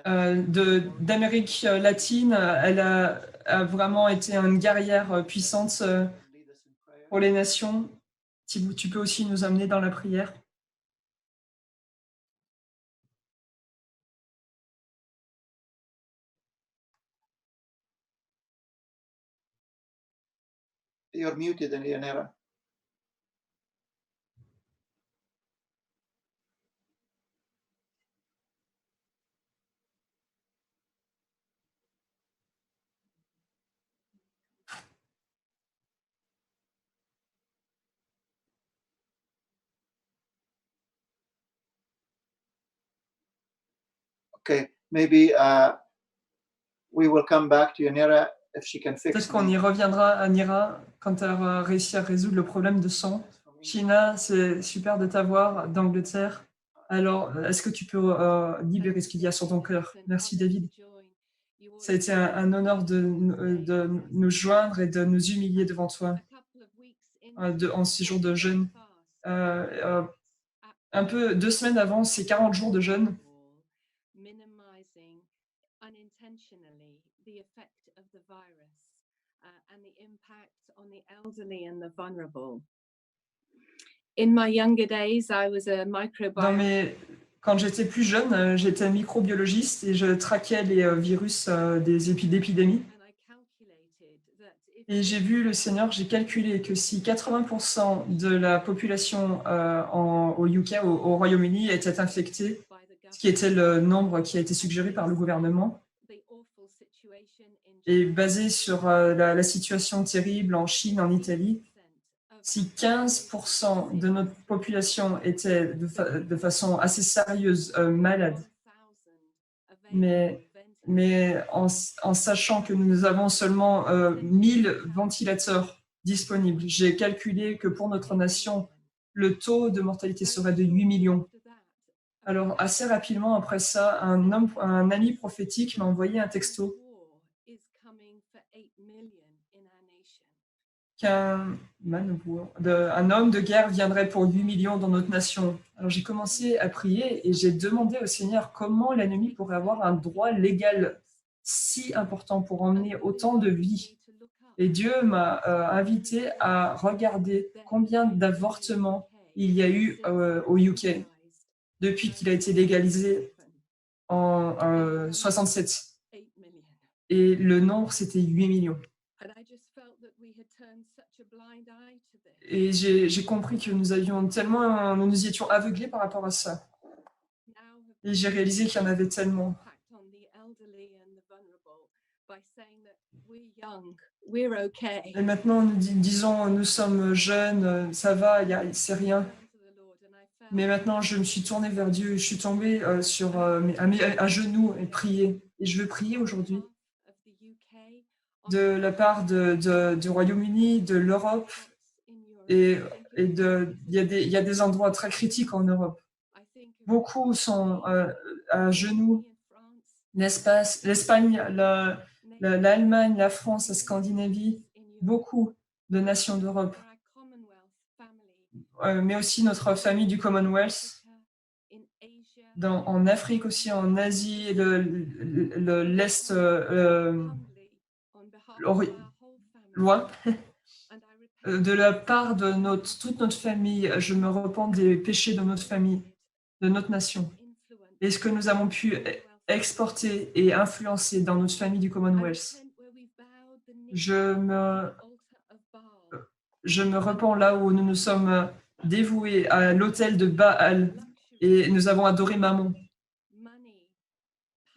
D'Amérique latine, elle a vraiment été une guerrière puissante pour les nations. Tu peux aussi nous amener dans la prière. You're muted, Yanira. Okay, maybe we will come back to Yanira if she can fix. Peut-être qu'on y reviendra à Nira quand elle aura réussi à résoudre le problème de sang. China, c'est super de t'avoir d'Angleterre. Alors, est-ce que tu peux libérer ce qu'il y a sur ton cœur? Merci, David. Ça a été un honneur de nous joindre et de nous humilier devant toi en 6 jours de jeûne. Un peu 2 semaines avant, c'est 40 jours de jeûne. Quand j'étais plus jeune, j'étais microbiologiste et je traquais les virus des épidémies. Et j'ai vu le Seigneur, j'ai calculé que si 80% de la population au UK, au Royaume-Uni, était infectée, ce qui était le nombre qui a été suggéré par le gouvernement, et basé sur la situation terrible en Chine, en Italie, si 15% de notre population était de façon assez sérieuse malade, mais en sachant que nous avons seulement 1000 ventilateurs disponibles, j'ai calculé que pour notre nation, le taux de mortalité serait de 8 millions. Alors, assez rapidement après ça, un ami prophétique m'a envoyé un texto qu'un homme de guerre viendrait pour 8 millions dans notre nation. Alors j'ai commencé à prier et j'ai demandé au Seigneur comment l'ennemi pourrait avoir un droit légal si important pour emmener autant de vies. Et Dieu m'a invité à regarder combien d'avortements il y a eu au UK depuis qu'il a été légalisé en 67. Et le nombre, c'était 8 millions. Et j'ai compris que nous y étions aveuglés par rapport à ça. Et j'ai réalisé qu'il y en avait tellement. by saying that we're young, we're okay. Et maintenant, disons, nous sommes jeunes, ça va, c'est rien. Mais maintenant, je me suis tournée vers Dieu, je suis tombée à genoux et prié. Et je veux prier aujourd'hui de la part du Royaume-Uni, de l'Europe, et il y a des endroits très critiques en Europe. Beaucoup sont à genoux. L'Espagne, l'Allemagne, la France, la Scandinavie, beaucoup de nations d'Europe, mais aussi notre famille du Commonwealth, en Afrique aussi, en Asie, l'Est, loin. De la part de toute notre famille, je me repens des péchés de notre famille, de notre nation, et ce que nous avons pu exporter et influencer dans notre famille du Commonwealth. Je me repens là où nous nous sommes dévoués à l'autel de Baal et nous avons adoré Mammon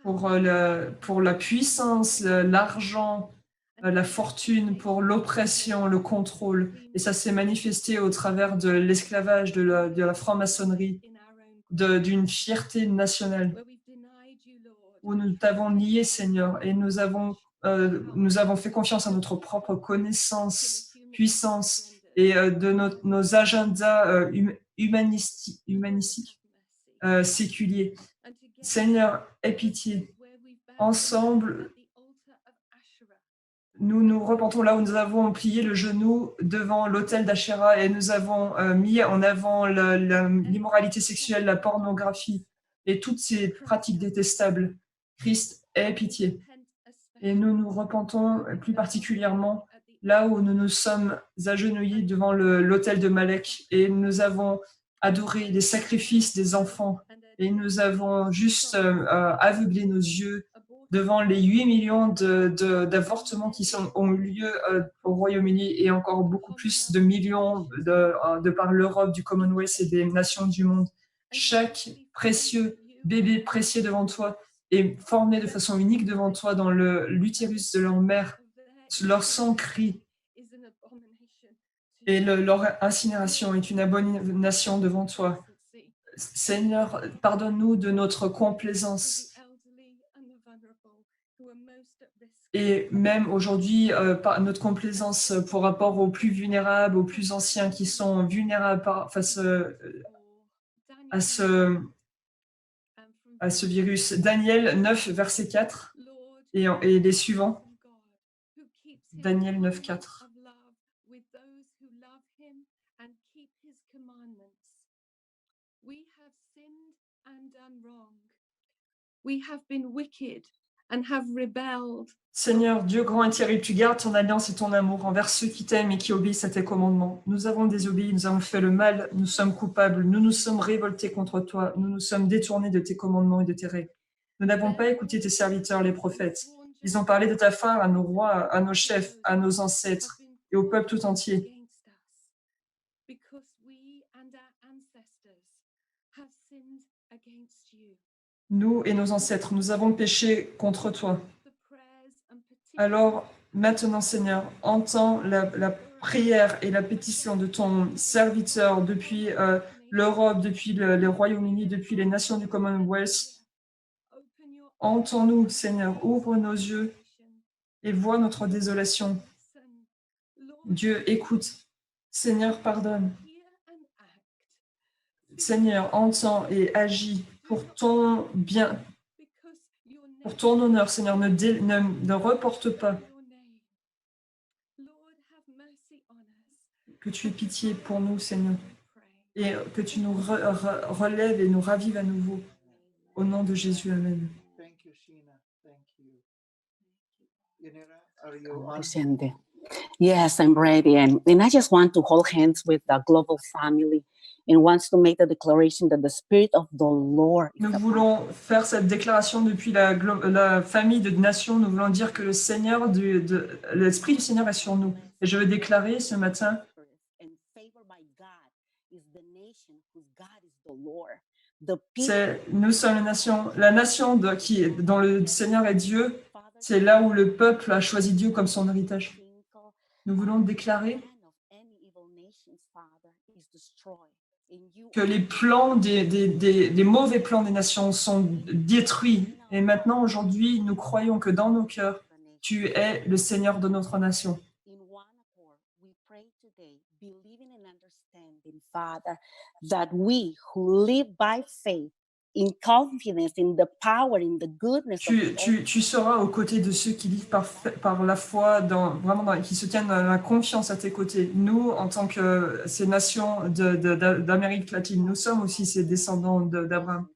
pour la puissance, l'argent, la fortune, pour l'oppression, le contrôle. Et ça s'est manifesté au travers de l'esclavage, de la franc-maçonnerie, d'une fierté nationale, où nous t'avons nié, Seigneur, et nous avons fait confiance à notre propre connaissance, puissance, et de nos agendas humanistiques, séculiers. Seigneur, aie pitié. Ensemble, nous nous repentons là où nous avons plié le genou devant l'autel d'Asherah et nous avons mis en avant l'immoralité sexuelle, la pornographie et toutes ces pratiques détestables. Christ, aie pitié. Et nous nous repentons plus particulièrement là où nous nous sommes agenouillés devant l'autel de Malek et nous avons adoré les sacrifices des enfants et nous avons juste aveuglé nos yeux devant les 8 millions d'avortements qui ont eu lieu au Royaume-Uni et encore beaucoup plus de millions de par l'Europe, du Commonwealth et des nations du monde. Chaque précieux bébé précieux devant toi est formé de façon unique devant toi dans l'utérus de leur mère. Leur sang crie et leur incinération est une abomination devant toi. Seigneur, pardonne-nous de notre complaisance. Et même aujourd'hui, notre complaisance pour rapport aux plus vulnérables, aux plus anciens qui sont vulnérables face à ce virus. Daniel 9, verset 4 et les suivants. Daniel 9, 4. We have been wicked and have rebelled. Seigneur, Dieu grand et terrible, tu gardes ton alliance et ton amour envers ceux qui t'aiment et qui obéissent à tes commandements. Nous avons désobéi, nous avons fait le mal, nous sommes coupables, nous nous sommes révoltés contre toi, nous nous sommes détournés de tes commandements et de tes règles. Nous n'avons pas écouté tes serviteurs, les prophètes. Ils ont parlé de ta fin à nos rois, à nos chefs, à nos ancêtres et au peuple tout entier. Nous et nos ancêtres, nous avons péché contre toi. Alors, maintenant, Seigneur, entends la prière et la pétition de ton serviteur depuis l'Europe, depuis le Royaume-Uni, depuis les nations du Commonwealth. Entends-nous, Seigneur, ouvre nos yeux et vois notre désolation. Dieu, écoute. Seigneur, pardonne. Seigneur, entends et agis pour ton bien, pour ton honneur, Seigneur, ne reporte pas. Que tu aies pitié pour nous, Seigneur, et que tu nous relèves et nous ravives à nouveau. Au nom de Jésus, Amen. Thank you, Sheena. Thank you. Yanira, are you on? Presente. Yes, I'm ready. And I just want to hold hands with the global family and wants to make the declaration that the Spirit of the Lord is Nous upon voulons faire cette déclaration depuis la famille de nations. Nous voulons dire que l'Esprit du Seigneur est sur nous. Et je veux déclarer ce matin and favored by God is the nation whose God is the Lord. The people nous sommes la nation dont le Seigneur est Dieu. C'est là où le peuple a choisi Dieu comme son héritage. Nous voulons déclarer que les plans les mauvais plans des nations sont détruits. Et maintenant, aujourd'hui, nous croyons que dans nos cœurs, tu es le Seigneur de notre nation. Father, that we who live by faith in confidence in the power, in the goodness Tu seras aux côtés de ceux qui vivent par la foi, qui se tiennent dans la confiance à tes côtés. Nous, en tant que ces nations d'Amérique latine, nous sommes aussi ces descendants d'Abraham.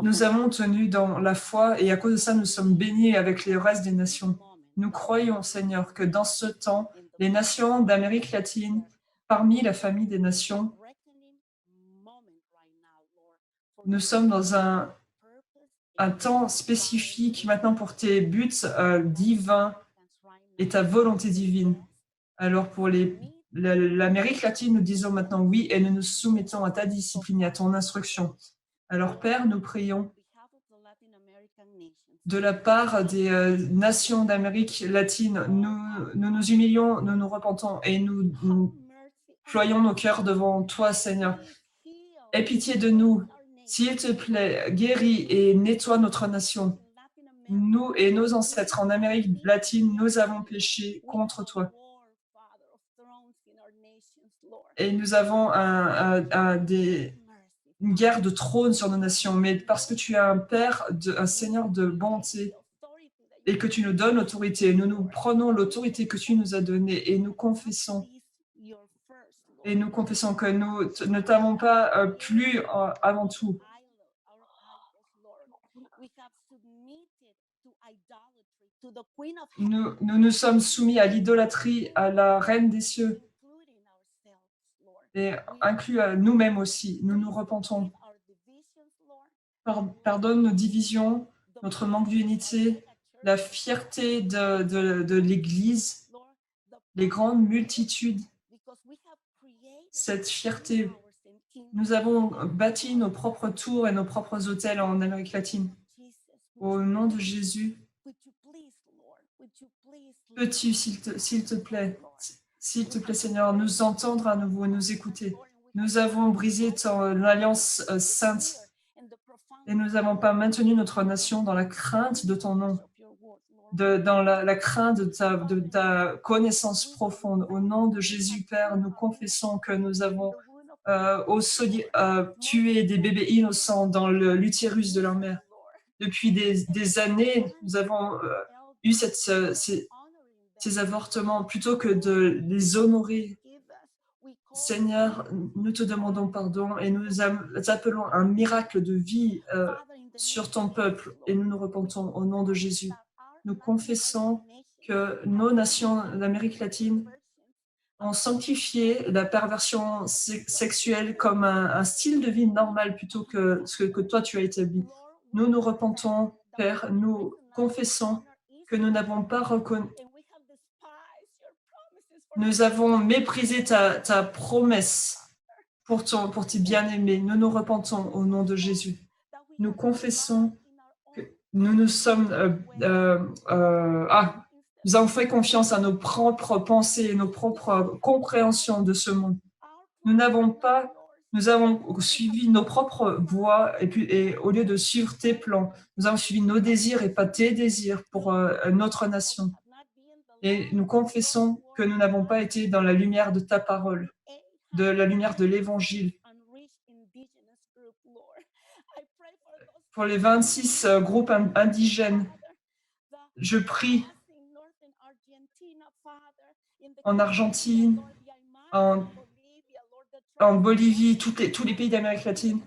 Nous avons tenu dans la foi et à cause de ça, nous sommes bénis avec les restes des nations. Nous croyons, Seigneur, que dans ce temps, les nations d'Amérique latine, parmi la famille des nations, nous sommes dans un temps spécifique maintenant pour tes buts divins et ta volonté divine. Alors pour l'Amérique latine, nous disons maintenant oui et nous nous soumettons à ta discipline et à ton instruction. Alors Père, nous prions de la part des nations d'Amérique latine, nous nous humilions, nous nous repentons et nous ployons nos cœurs devant toi, Seigneur. Aie pitié de nous, s'il te plaît, guéris et nettoie notre nation. Nous et nos ancêtres en Amérique latine, nous avons péché contre toi. Et nous avons une guerre de trône sur nos nations, mais parce que tu es un Père, un Seigneur de bonté, et que tu nous donnes l'autorité, nous prenons l'autorité que tu nous as donnée et nous confessons que nous ne t'avons pas plus avant tout. Nous nous sommes soumis à l'idolâtrie, à la Reine des cieux, et inclus à nous-mêmes aussi. Nous nous repentons. Pardonne nos divisions, notre manque d'unité, la fierté de l'Église, les grandes multitudes, cette fierté. Nous avons bâti nos propres tours et nos propres hôtels en Amérique latine. Au nom de Jésus, peux-tu, s'il te plaît, Seigneur, nous entendre à nouveau, nous écouter. Nous avons brisé l'alliance sainte et nous n'avons pas maintenu notre nation dans la crainte de ton nom, dans la crainte de ta connaissance profonde. Au nom de Jésus, Père, nous confessons que nous avons tué des bébés innocents dans l'utérus de leur mère. Depuis des années, nous avons eu ces avortements plutôt que de les honorer. Seigneur, nous te demandons pardon et nous appelons un miracle de vie sur ton peuple et nous nous repentons au nom de Jésus. Nous confessons que nos nations d'Amérique latine ont sanctifié la perversion sexuelle comme un style de vie normal plutôt que ce que toi tu as établi. Nous nous repentons, Père, nous confessons que nous n'avons pas reconnu. Nous avons méprisé ta promesse pour tes bien-aimés. Nous nous repentons au nom de Jésus. Nous confessons que nous avons fait confiance à nos propres pensées et nos propres compréhensions de ce monde. Nous avons suivi nos propres voies et au lieu de suivre tes plans, nous avons suivi nos désirs et pas tes désirs pour notre nation. Et nous confessons que nous n'avons pas été dans la lumière de ta parole, de la lumière de l'Évangile. Pour les 26 groupes indigènes, je prie en Argentine, en Bolivie, tous les pays d'Amérique latine,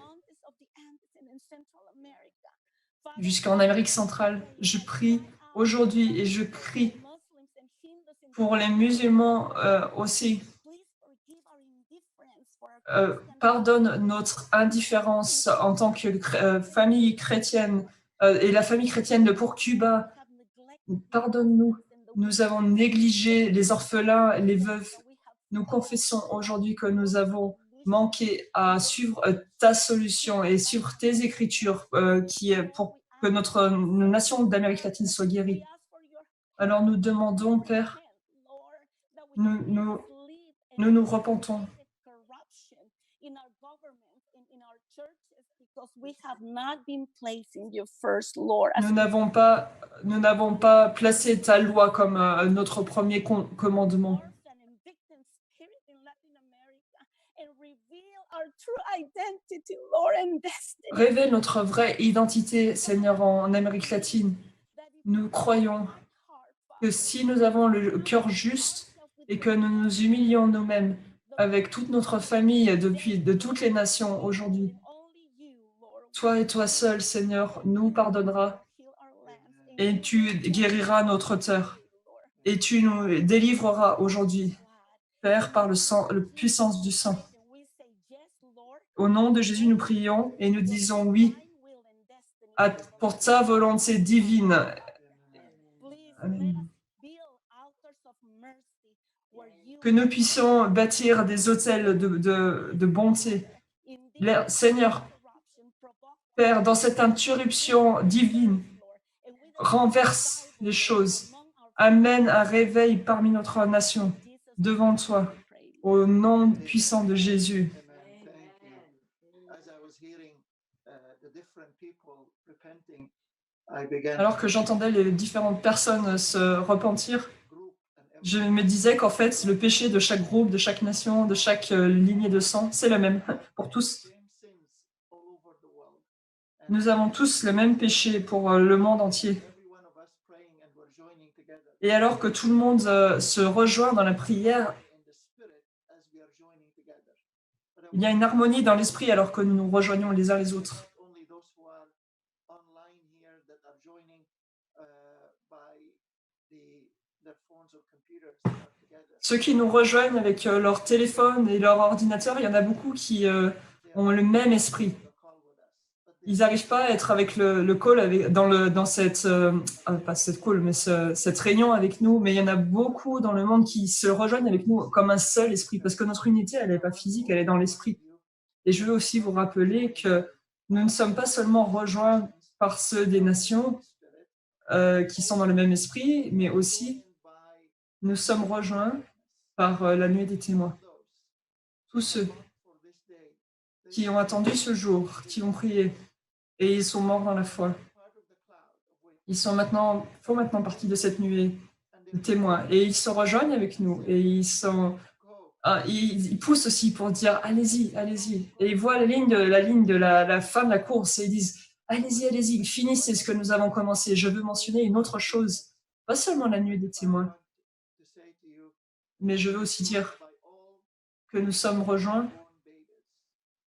jusqu'en Amérique centrale. Je prie aujourd'hui et je crie pour les musulmans aussi. Pardonne notre indifférence en tant que famille chrétienne et la famille chrétienne pour Cuba. Pardonne-nous. Nous avons négligé les orphelins et les veuves. Nous confessons aujourd'hui que nous avons manqué à suivre ta solution et suivre tes écritures pour que notre nation d'Amérique latine soit guérie. Alors nous demandons, Père, nous nous repentons. Nous n'avons pas placé ta loi comme notre premier commandement. Révèle notre vraie identité, Seigneur, en Amérique latine. Nous croyons que si nous avons le cœur juste et que nous nous humilions nous-mêmes avec toute notre famille de toutes les nations aujourd'hui, toi et toi seul, Seigneur, nous pardonneras et tu guériras notre terre et tu nous délivreras aujourd'hui, Père, par le sang, la puissance du sang. Au nom de Jésus, nous prions et nous disons oui pour ta volonté divine. Amen. Que nous puissions bâtir des autels de bonté. Seigneur, Père, dans cette interruption divine, renverse les choses. Amène un réveil parmi notre nation, devant toi, au nom puissant de Jésus. Alors que j'entendais les différentes personnes se repentir, je me disais qu'en fait, le péché de chaque groupe, de chaque nation, de chaque lignée de sang, c'est le même pour tous. Nous avons tous le même péché pour le monde entier. Et alors que tout le monde se rejoint dans la prière, il y a une harmonie dans l'esprit alors que nous nous rejoignons les uns les autres. Ceux qui nous rejoignent avec leur téléphone et leur ordinateur, il y en a beaucoup qui ont le même esprit. Ils n'arrivent pas à être avec le call, dans cette, pas cette call, mais cette réunion avec nous, mais il y en a beaucoup dans le monde qui se rejoignent avec nous comme un seul esprit, parce que notre unité, elle n'est pas physique, elle est dans l'esprit. Et je veux aussi vous rappeler que nous ne sommes pas seulement rejoints par ceux des nations qui sont dans le même esprit, mais aussi nous sommes rejoints par la nuée des témoins. Tous ceux qui ont attendu ce jour, qui ont prié, et ils sont morts dans la foi. Ils font maintenant partie de cette nuée de témoins, et ils se rejoignent avec nous, et ils poussent aussi pour dire « allez-y, allez-y ». Et ils voient la ligne de la fin de la course, et ils disent « allez-y, allez-y, finissez ce que nous avons commencé ». Je veux mentionner une autre chose, pas seulement la nuée des témoins, mais je veux aussi dire que nous sommes rejoints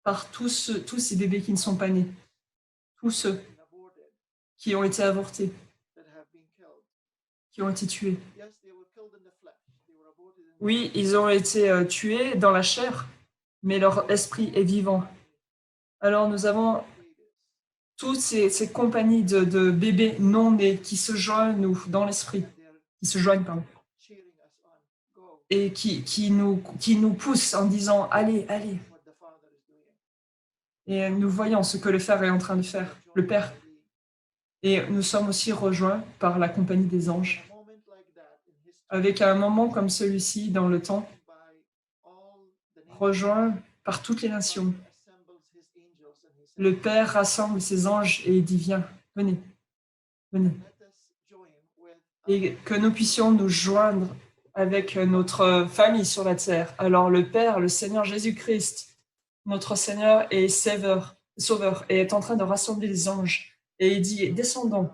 par tous ces bébés qui ne sont pas nés, tous ceux qui ont été avortés, qui ont été tués. Oui, ils ont été tués dans la chair, mais leur esprit est vivant. Alors nous avons toutes ces compagnies de bébés non nés qui se joignent nous dans l'esprit, et qui nous poussent en disant « allez, allez ». Et nous voyons ce que le Père est en train de faire, le Père. Et nous sommes aussi rejoints par la compagnie des anges. Avec un moment comme celui-ci dans le temps, rejoints par toutes les nations, le Père rassemble ses anges et il dit « viens, venez, venez ». Et que nous puissions nous joindre avec notre famille sur la terre. Alors le Père, le Seigneur Jésus-Christ, notre Seigneur et Sauveur, est en train de rassembler les anges. Et il dit, descendons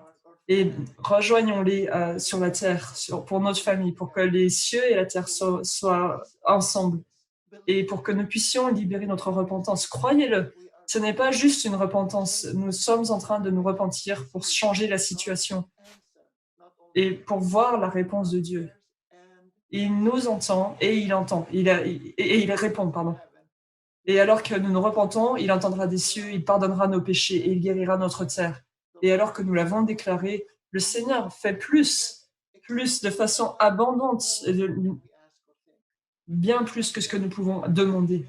et rejoignons-les sur la terre, pour notre famille, pour que les cieux et la terre soient ensemble. Et pour que nous puissions libérer notre repentance. Croyez-le, ce n'est pas juste une repentance. Nous sommes en train de nous repentir pour changer la situation et pour voir la réponse de Dieu. Il nous entend et il entend, et il répond, pardon. Et alors que nous nous repentons, il entendra des cieux, il pardonnera nos péchés et il guérira notre terre. Et alors que nous l'avons déclaré, le Seigneur fait plus de façon abondante, bien plus que ce que nous pouvons demander.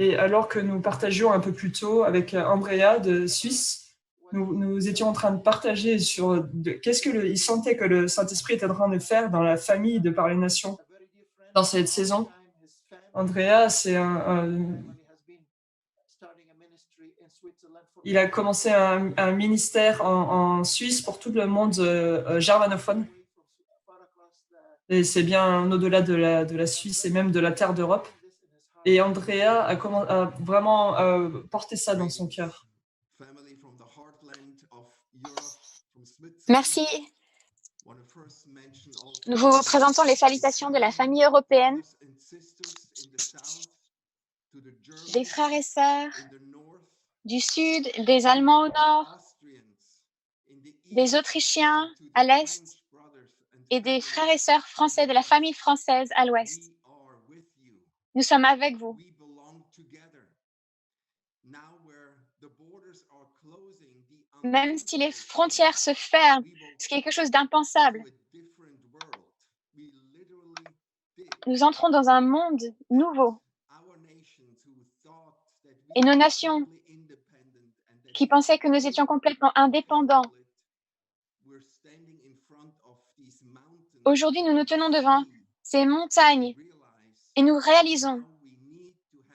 Et alors que nous partagions un peu plus tôt avec Andrea de Suisse, nous étions en train de partager sur qu'est-ce que il sentait que le Saint-Esprit était en train de faire dans la famille de par les nations dans cette saison. Andrea, il a commencé un ministère en Suisse pour tout le monde germanophone. Et c'est bien au-delà de la Suisse et même de la terre d'Europe. Et Andrea a vraiment porté ça dans son cœur. Merci. Nous vous présentons les salutations de la famille européenne, des frères et sœurs du Sud, des Allemands au Nord, des Autrichiens à l'Est et des frères et sœurs français de la famille française à l'Ouest. Nous sommes avec vous. Même si les frontières se ferment, c'est quelque chose d'impensable. Nous entrons dans un monde nouveau. Et nos nations qui pensaient que nous étions complètement indépendants, aujourd'hui nous nous tenons devant ces montagnes et nous réalisons,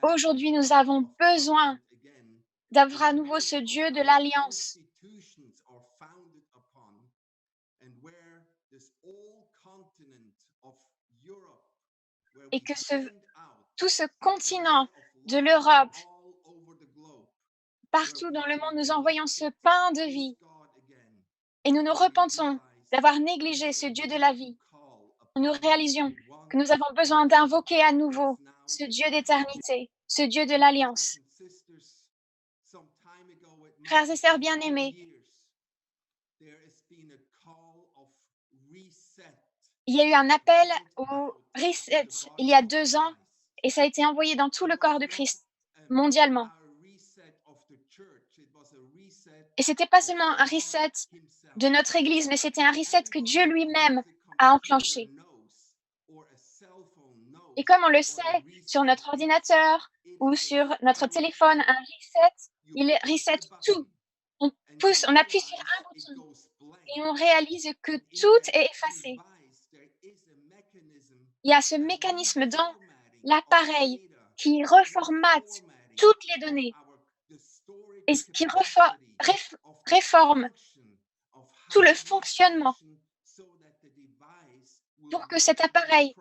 aujourd'hui nous avons besoin d'avoir à nouveau ce Dieu de l'Alliance. Et que tout ce continent de l'Europe, partout dans le monde, nous envoyons ce pain de vie. Et nous nous repentons d'avoir négligé ce Dieu de la vie. Nous réalisions que nous avons besoin d'invoquer à nouveau ce Dieu d'éternité, ce Dieu de l'Alliance. Frères et sœurs bien-aimés, il y a eu un appel au reset il y a 2 ans et ça a été envoyé dans tout le corps de Christ mondialement. Et ce n'était pas seulement un reset de notre Église, mais c'était un reset que Dieu lui-même a enclenché. Et comme on le sait, sur notre ordinateur ou sur notre téléphone, un reset, il reset tout. On appuie sur un bouton et on réalise que tout est effacé. Il y a ce mécanisme dans l'appareil qui reformate toutes les données et qui réforme tout le fonctionnement pour que cet appareil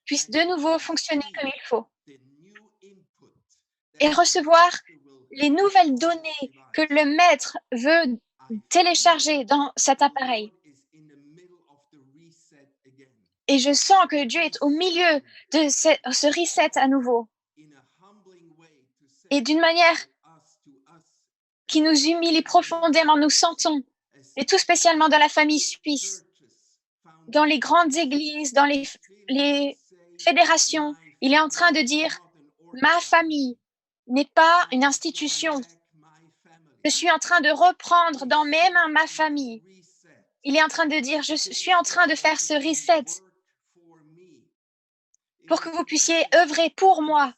puisse de nouveau fonctionner comme il faut et recevoir les nouvelles données que le maître veut télécharger dans cet appareil. Et je sens que Dieu est au milieu de ce reset à nouveau. Et d'une manière qui nous humilie profondément, nous sentons, et tout spécialement dans la famille suisse, dans les grandes églises, dans les fédérations, il est en train de dire « Ma famille n'est pas une institution. Je suis en train de reprendre dans mes mains ma famille. » Il est en train de dire « Je suis en train de faire ce reset pour que vous puissiez œuvrer pour moi. »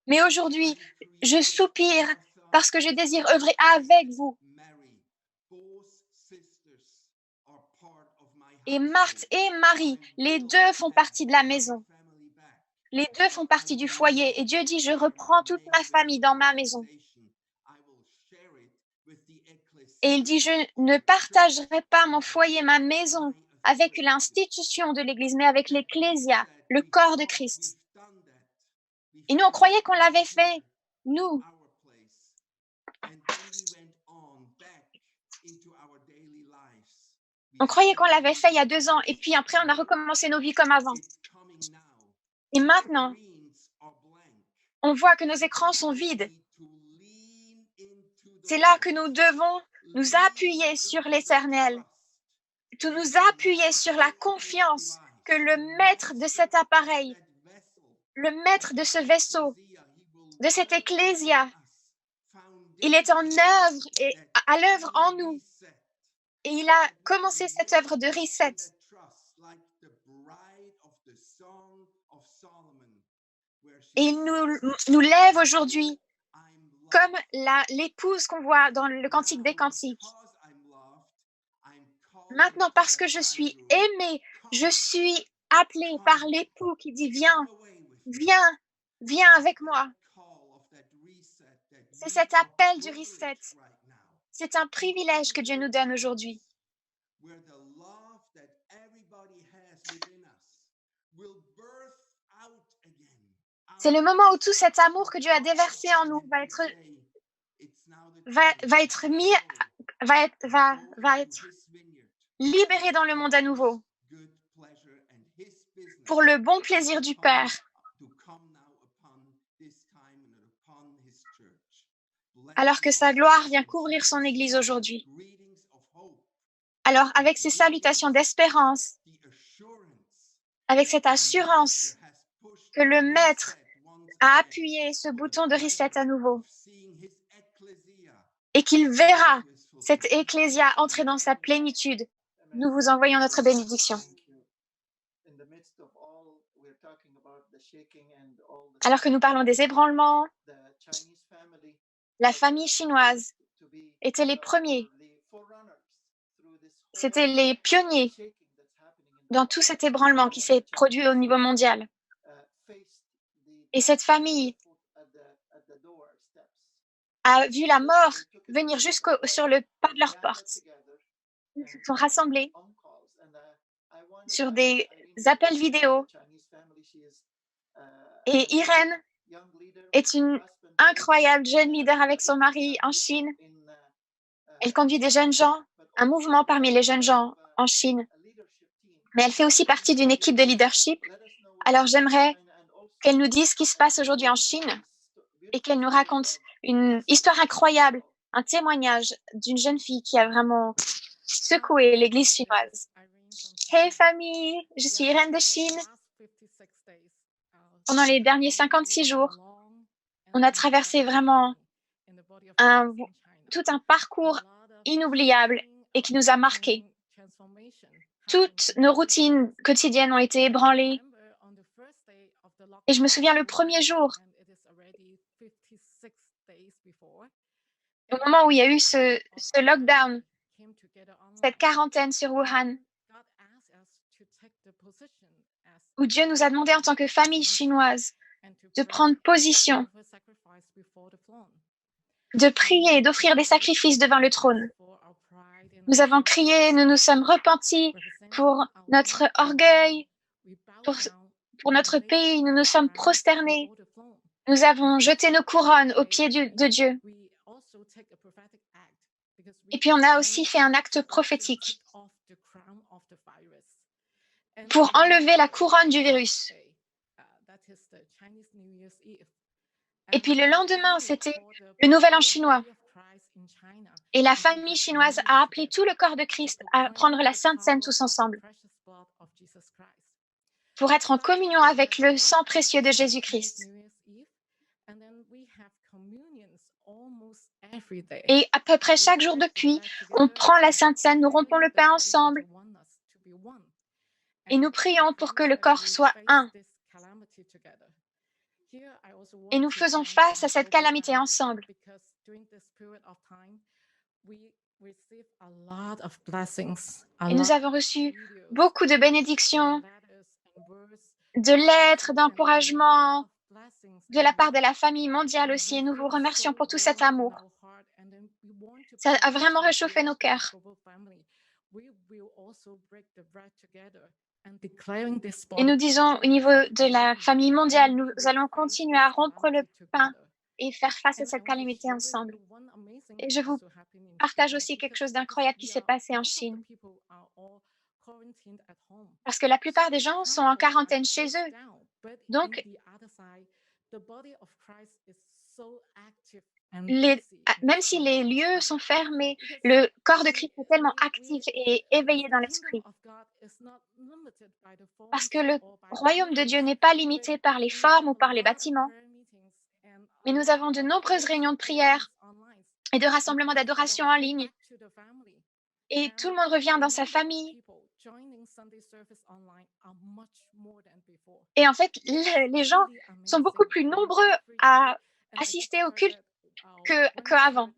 Mais aujourd'hui, je soupire parce que je désire œuvrer avec vous. Et Marthe et Marie, les deux font partie de la maison. Les deux font partie du foyer. Et Dieu dit, je reprends toute ma famille dans ma maison. Et il dit, je ne partagerai pas mon foyer, ma maison, avec l'institution de l'Église, mais avec l'Ecclésia, le corps de Christ. Et nous, on croyait qu'on l'avait fait, nous. On croyait qu'on l'avait fait il y a 2 ans, et puis après, on a recommencé nos vies comme avant. Et maintenant, on voit que nos écrans sont vides. C'est là que nous devons nous appuyer sur l'Éternel, nous appuyer sur la confiance que le maître de cet appareil, le maître de ce vaisseau, de cette ecclésia, il est en œuvre et à l'œuvre en nous. Et il a commencé cette œuvre de reset. Et il nous lève aujourd'hui comme l'épouse qu'on voit dans le Cantique des Cantiques. Maintenant, parce que je suis aimée, je suis appelée par l'époux qui dit viens, viens, viens avec moi. C'est cet appel du reset. C'est un privilège que Dieu nous donne aujourd'hui. C'est le moment où tout cet amour que Dieu a déversé en nous va être libéré dans le monde à nouveau pour le bon plaisir du Père. Alors que sa gloire vient couvrir son Église aujourd'hui. Alors, avec ces salutations d'espérance, avec cette assurance que le Maître a appuyé ce bouton de reset à nouveau et qu'il verra cette ecclésia entrer dans sa plénitude, nous vous envoyons notre bénédiction. Alors que nous parlons des ébranlements, la famille chinoise était les premiers. C'était les pionniers dans tout cet ébranlement qui s'est produit au niveau mondial. Et cette famille a vu la mort venir sur le pas de leur porte. Ils se sont rassemblés sur des appels vidéo. Et Irène est une incroyable jeune leader avec son mari en Chine. Elle conduit des jeunes gens, un mouvement parmi les jeunes gens en Chine. Mais elle fait aussi partie d'une équipe de leadership. Alors j'aimerais qu'elle nous dise ce qui se passe aujourd'hui en Chine et qu'elle nous raconte une histoire incroyable, un témoignage d'une jeune fille qui a vraiment secoué l'église chinoise. Hey famille, je suis Irène de Chine. Pendant les derniers 56 jours, on a traversé vraiment tout un parcours inoubliable et qui nous a marqués. Toutes nos routines quotidiennes ont été ébranlées. Et je me souviens le premier jour, au moment où il y a eu ce lockdown, cette quarantaine sur Wuhan, où Dieu nous a demandé en tant que famille chinoise de prendre position, de prier, d'offrir des sacrifices devant le trône. Nous avons crié, nous nous sommes repentis pour notre orgueil, pour notre pays, nous nous sommes prosternés. Nous avons jeté nos couronnes aux pieds de Dieu. Et puis on a aussi fait un acte prophétique pour enlever la couronne du virus. Et puis le lendemain, c'était le Nouvel An chinois. Et la famille chinoise a appelé tout le corps de Christ à prendre la Sainte Seine tous ensemble pour être en communion avec le sang précieux de Jésus-Christ. Et à peu près chaque jour depuis, on prend la Sainte Seine, nous rompons le pain ensemble et nous prions pour que le corps soit un. Et nous faisons face à cette calamité ensemble. Et nous avons reçu beaucoup de bénédictions, de lettres, d'encouragement de la part de la famille mondiale aussi. Et nous vous remercions pour tout cet amour. Ça a vraiment réchauffé nos cœurs. Et nous disons au niveau de la famille mondiale, nous allons continuer à rompre le pain et faire face à cette calamité ensemble. Et je vous partage aussi quelque chose d'incroyable qui s'est passé en Chine. Parce que la plupart des gens sont en quarantaine chez eux. Donc, même si les lieux sont fermés, le corps de Christ est tellement actif et éveillé dans l'esprit. Parce que le royaume de Dieu n'est pas limité par les formes ou par les bâtiments. Mais nous avons de nombreuses réunions de prière et de rassemblements d'adoration en ligne. Et tout le monde revient dans sa famille Et en fait, les gens sont beaucoup plus nombreux à assister au culte qu'avant.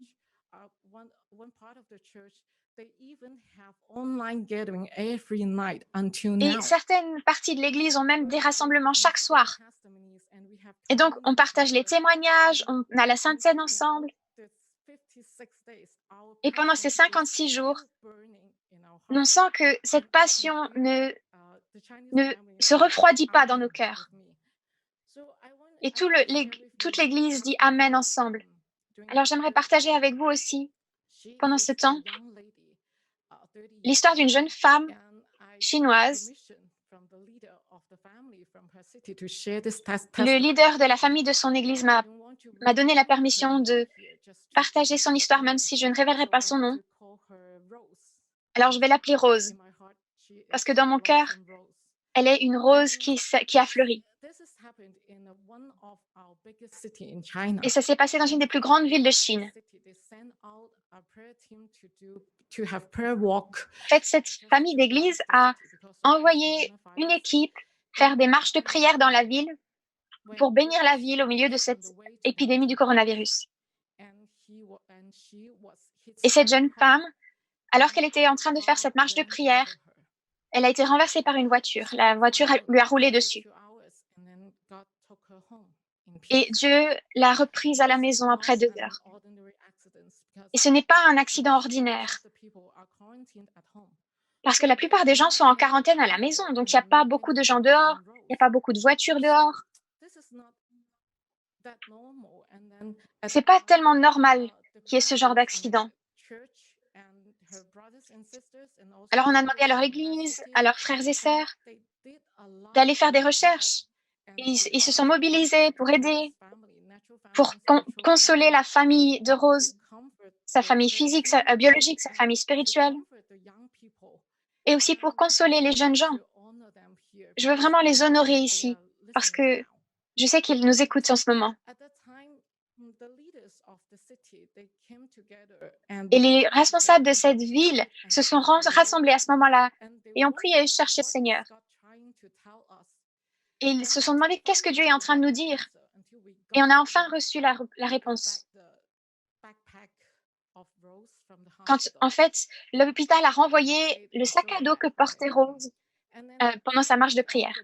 Et certaines parties de l'Église ont même des rassemblements chaque soir. Et donc, on partage les témoignages, on a la Sainte Seine ensemble. Et pendant ces 56 jours, on sent que cette passion ne se refroidit pas dans nos cœurs. Et toute l'Église dit Amen ensemble. Alors, j'aimerais partager avec vous aussi, pendant ce temps, l'histoire d'une jeune femme chinoise. Le leader de la famille de son église m'a donné la permission de partager son histoire, même si je ne révélerai pas son nom. Alors, je vais l'appeler Rose, parce que dans mon cœur, elle est une rose qui a fleuri. Et ça s'est passé dans une des plus grandes villes de Chine. En fait, cette famille d'église a envoyé une équipe faire des marches de prière dans la ville pour bénir la ville au milieu de cette épidémie du coronavirus. Et cette jeune femme, alors qu'elle était en train de faire cette marche de prière, elle a été renversée par une voiture. La voiture lui a roulé dessus. Et Dieu l'a reprise à la maison après 2 heures. Et ce n'est pas un accident ordinaire. Parce que la plupart des gens sont en quarantaine à la maison, donc il n'y a pas beaucoup de gens dehors, il n'y a pas beaucoup de voitures dehors. C'est pas tellement normal qu'il y ait ce genre d'accident. Alors on a demandé à leur église, à leurs frères et sœurs, d'aller faire des recherches. Ils se sont mobilisés pour aider, pour consoler la famille de Rose, sa famille physique, biologique, sa famille spirituelle, et aussi pour consoler les jeunes gens. Je veux vraiment les honorer ici, parce que je sais qu'ils nous écoutent en ce moment. Et les responsables de cette ville se sont rassemblés à ce moment-là et ont prié et cherché le Seigneur. Et ils se sont demandé qu'est-ce que Dieu est en train de nous dire. Et on a enfin reçu la réponse. Quand, en fait, l'hôpital a renvoyé le sac à dos que portait Rose pendant sa marche de prière.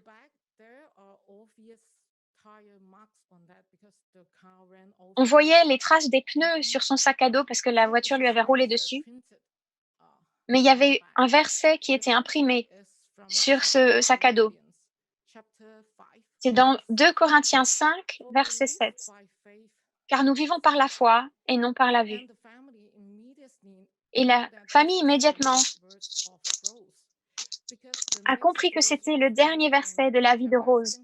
On voyait les traces des pneus sur son sac à dos parce que la voiture lui avait roulé dessus. Mais il y avait un verset qui était imprimé sur ce sac à dos. C'est dans 2 Corinthiens 5, verset 7. Car nous vivons par la foi et non par la vue. Et la famille immédiatement a compris que c'était le dernier verset de la vie de Rose.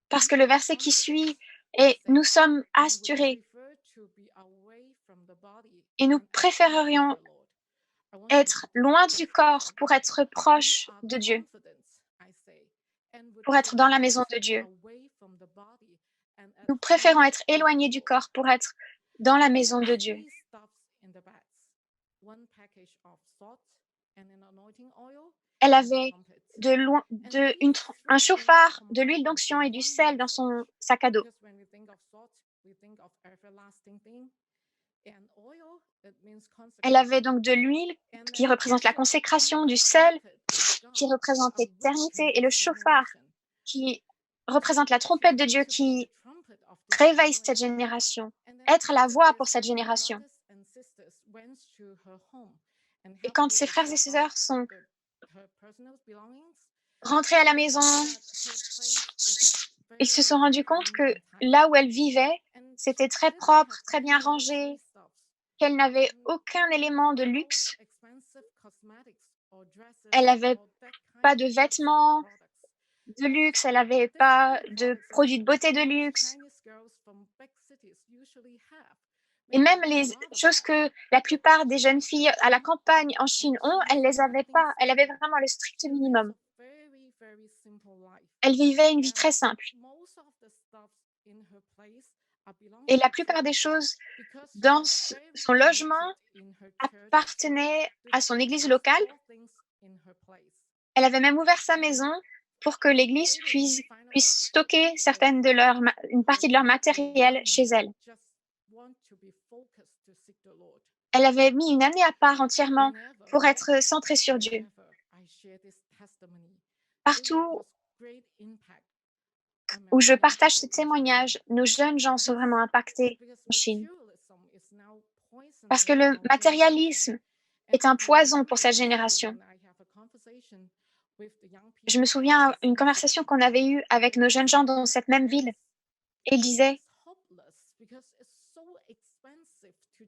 Parce que le verset qui suit est « Nous sommes assurés et nous préférerions être loin du corps pour être proche de Dieu, pour être dans la maison de Dieu. Nous préférons être éloignés du corps pour être dans la maison de Dieu. » Elle avait un chauffard, de l'huile d'onction et du sel dans son sac à dos. Elle avait donc de l'huile qui représente la consécration, du sel qui représente l'éternité et le chauffard qui représente la trompette de Dieu qui réveille cette génération, être la voix pour cette génération. Et quand ses frères et ses sœurs sont rentrés à la maison, ils se sont rendus compte que là où elle vivait, c'était très propre, très bien rangé, qu'elle n'avait aucun élément de luxe. Elle n'avait pas de vêtements de luxe, elle n'avait pas de produits de beauté de luxe. Et même les choses que la plupart des jeunes filles à la campagne en Chine ont, elle ne les avait pas. Elle avait vraiment le strict minimum. Elle vivait une vie très simple. Et la plupart des choses dans son logement appartenaient à son église locale. Elle avait même ouvert sa maison pour que l'église puisse stocker une partie de leur matériel chez elle. Elle avait mis une année à part entièrement pour être centrée sur Dieu. Partout où je partage ce témoignage, nos jeunes gens sont vraiment impactés en Chine. Parce que le matérialisme est un poison pour cette génération. Je me souviens d'une conversation qu'on avait eue avec nos jeunes gens dans cette même ville. Et ils disaient,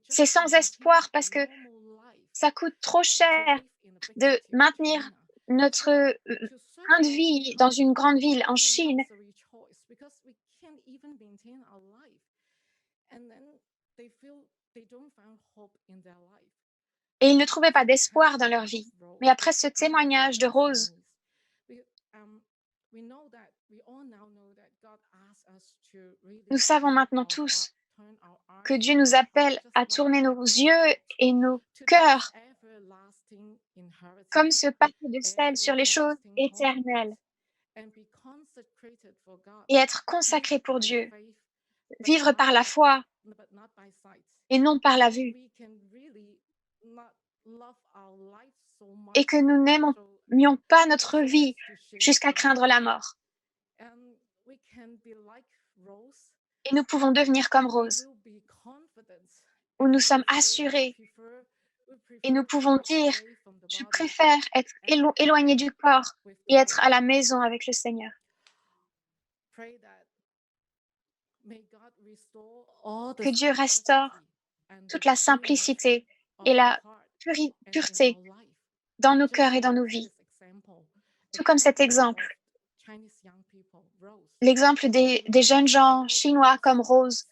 c'est sans espoir parce que ça coûte trop cher de maintenir notre train de vie dans une grande ville en Chine. Et ils ne trouvaient pas d'espoir dans leur vie. Mais après ce témoignage de Rose, nous savons maintenant tous que Dieu nous appelle à tourner nos yeux et nos cœurs comme ce paquet de sel sur les choses éternelles et être consacrés pour Dieu, vivre par la foi et non par la vue. Et que nous n'aimions pas notre vie jusqu'à craindre la mort. Et nous pouvons devenir comme Rose, où nous sommes assurés et nous pouvons dire, je préfère être éloigné du corps et être à la maison avec le Seigneur. Que Dieu restaure toute la simplicité et la pureté dans nos cœurs et dans nos vies. Tout comme cet exemple. L'exemple des jeunes gens chinois comme Rose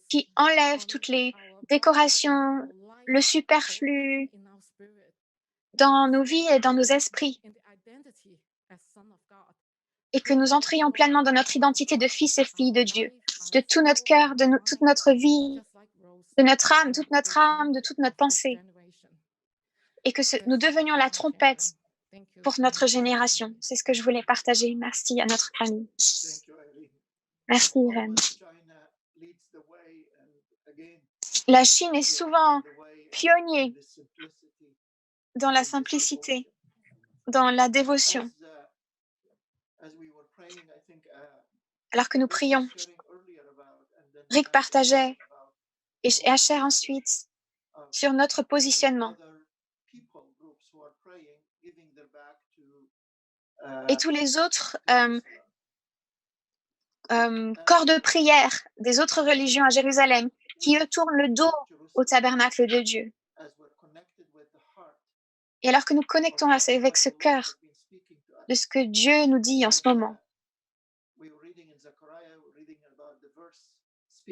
qui enlèvent toutes les décorations, le superflu dans nos vies et dans nos esprits. Et que nous entrions pleinement dans notre identité de fils et filles de Dieu, de tout notre cœur, de toute notre vie, de notre âme, de toute notre pensée. Et que nous devenions la trompette pour notre génération. C'est ce que je voulais partager. Merci à notre famille. Merci, Irène. La Chine est souvent pionnier dans la simplicité, dans la dévotion. Alors que nous prions, Rick partageait et Asher ensuite sur notre positionnement. Et tous les autres corps de prière des autres religions à Jérusalem qui, eux, tournent le dos au tabernacle de Dieu. Et alors que nous connectons avec ce cœur de ce que Dieu nous dit en ce moment,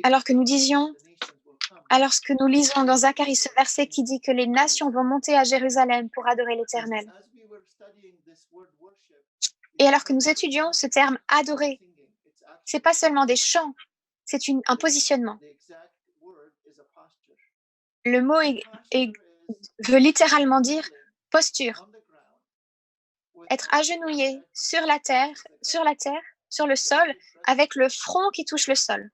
alors que nous lisons dans Zacharie ce verset qui dit que les nations vont monter à Jérusalem pour adorer l'Éternel. Et alors que nous étudions ce terme « adorer », ce n'est pas seulement des chants, c'est un positionnement. Le mot veut littéralement dire posture. Être agenouillé sur la terre, sur le sol, avec le front qui touche le sol.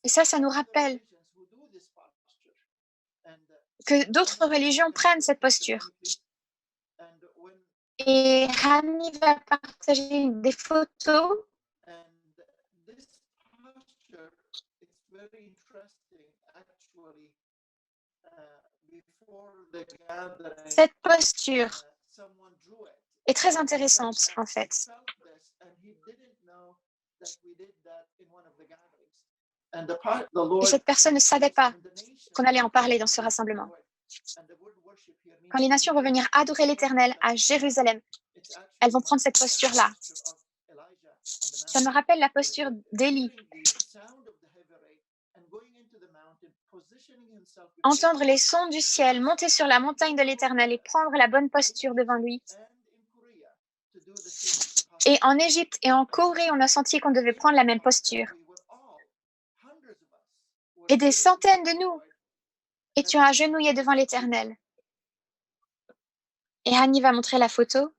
Et ça nous rappelle que d'autres religions prennent cette posture. Et Rami va partager des photos. Cette posture est très intéressante, en fait. Et cette personne ne savait pas qu'on allait en parler dans ce rassemblement. Quand les nations vont venir adorer l'Éternel à Jérusalem, elles vont prendre cette posture-là. Ça me rappelle la posture d'Élie. Entendre les sons du ciel, monter sur la montagne de l'Éternel et prendre la bonne posture devant lui. Et en Égypte et en Corée, on a senti qu'on devait prendre la même posture. Et des centaines de nous étions agenouillés devant l'Éternel. Et Annie va montrer la photo.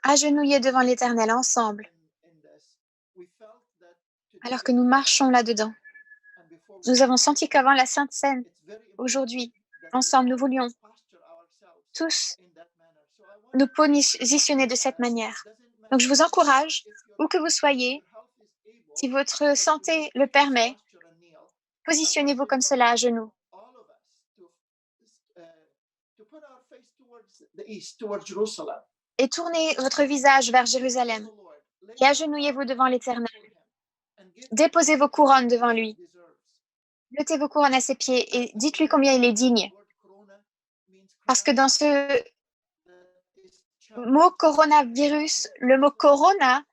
Agenouillés devant l'Éternel ensemble, alors que nous marchons là-dedans. Nous avons senti qu'avant la Sainte Seine, aujourd'hui, ensemble, nous voulions tous nous positionner de cette manière. Donc, je vous encourage, où que vous soyez, si votre santé le permet, positionnez-vous comme cela à genoux. Et tournez votre visage vers Jérusalem et agenouillez-vous devant l'Éternel. Déposez vos couronnes devant lui. Jetez vos couronnes à ses pieds et dites-lui combien il est digne. Parce que dans ce mot coronavirus, le mot corona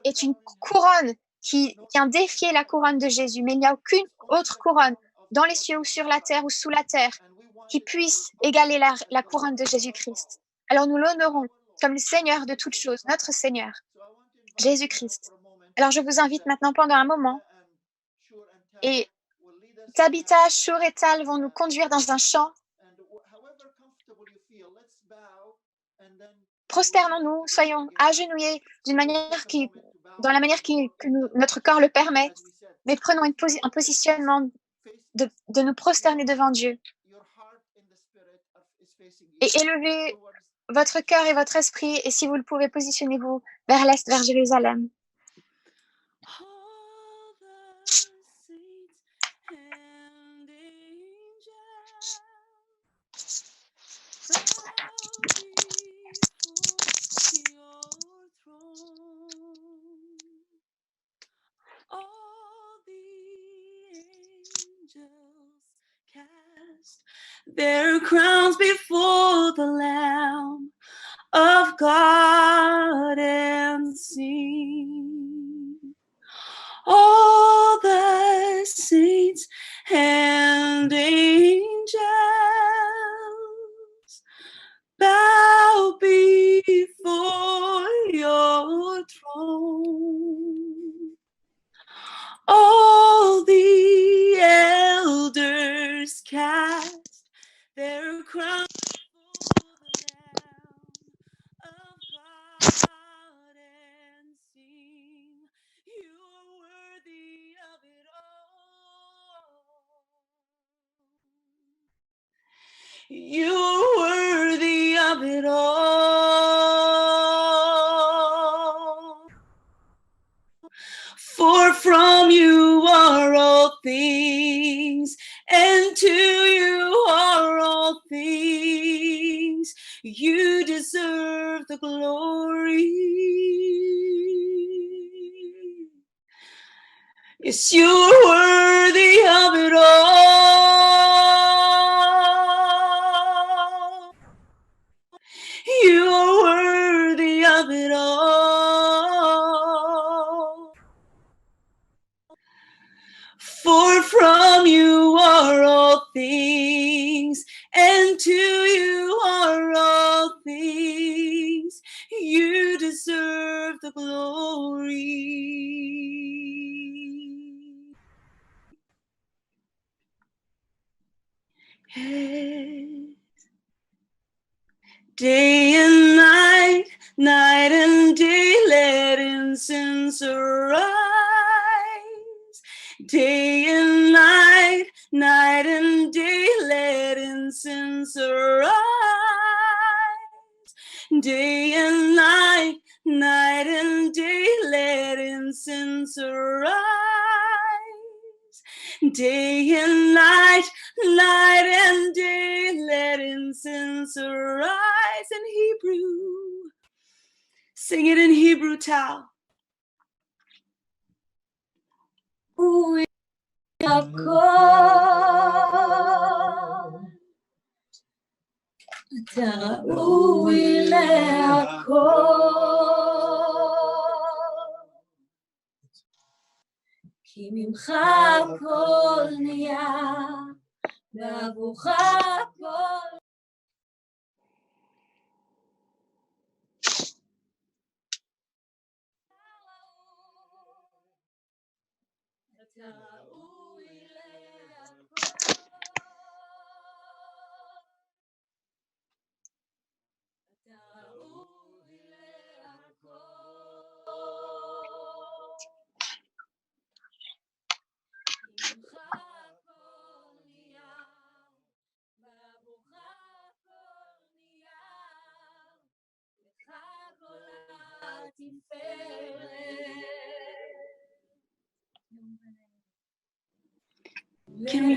est une couronne qui vient défier la couronne de Jésus, mais il n'y a aucune autre couronne dans les cieux ou sur la terre ou sous la terre qui puisse égaler la couronne de Jésus-Christ. Alors nous l'honorons comme le Seigneur de toutes choses, notre Seigneur, Jésus-Christ. Alors je vous invite maintenant pendant un moment, et Tabitha, Shur et Tal vont nous conduire dans un chant. Prosternons-nous, soyons agenouillés dans la manière que notre corps le permet, mais prenons un positionnement de nous prosterner devant Dieu. Et élevez votre cœur et votre esprit, et si vous le pouvez, positionnez-vous vers l'est, vers Jérusalem. Their crowns before the Lamb of God and sing. All the saints and angels bow before your throne. All the elders cast their crowns before the Lamb of God and sing, you are worthy of it all. You are worthy of it all. For from you are all things, and to you are all things. You deserve the glory. Yes, you are worthy of it all. You are worthy of it all. For from you are all things, and to you are all things. You deserve the glory. Yes. Day and night, night and day, let incense arise. Day and night, night and day, let incense arise. Day and night, night and day, let incense arise. Day and night, night and day, let incense arise. In Hebrew, sing it in Hebrew, Tal. We are called אתה ראוי להכל, כי ממך הכל נהיה, ועבורך הכל Can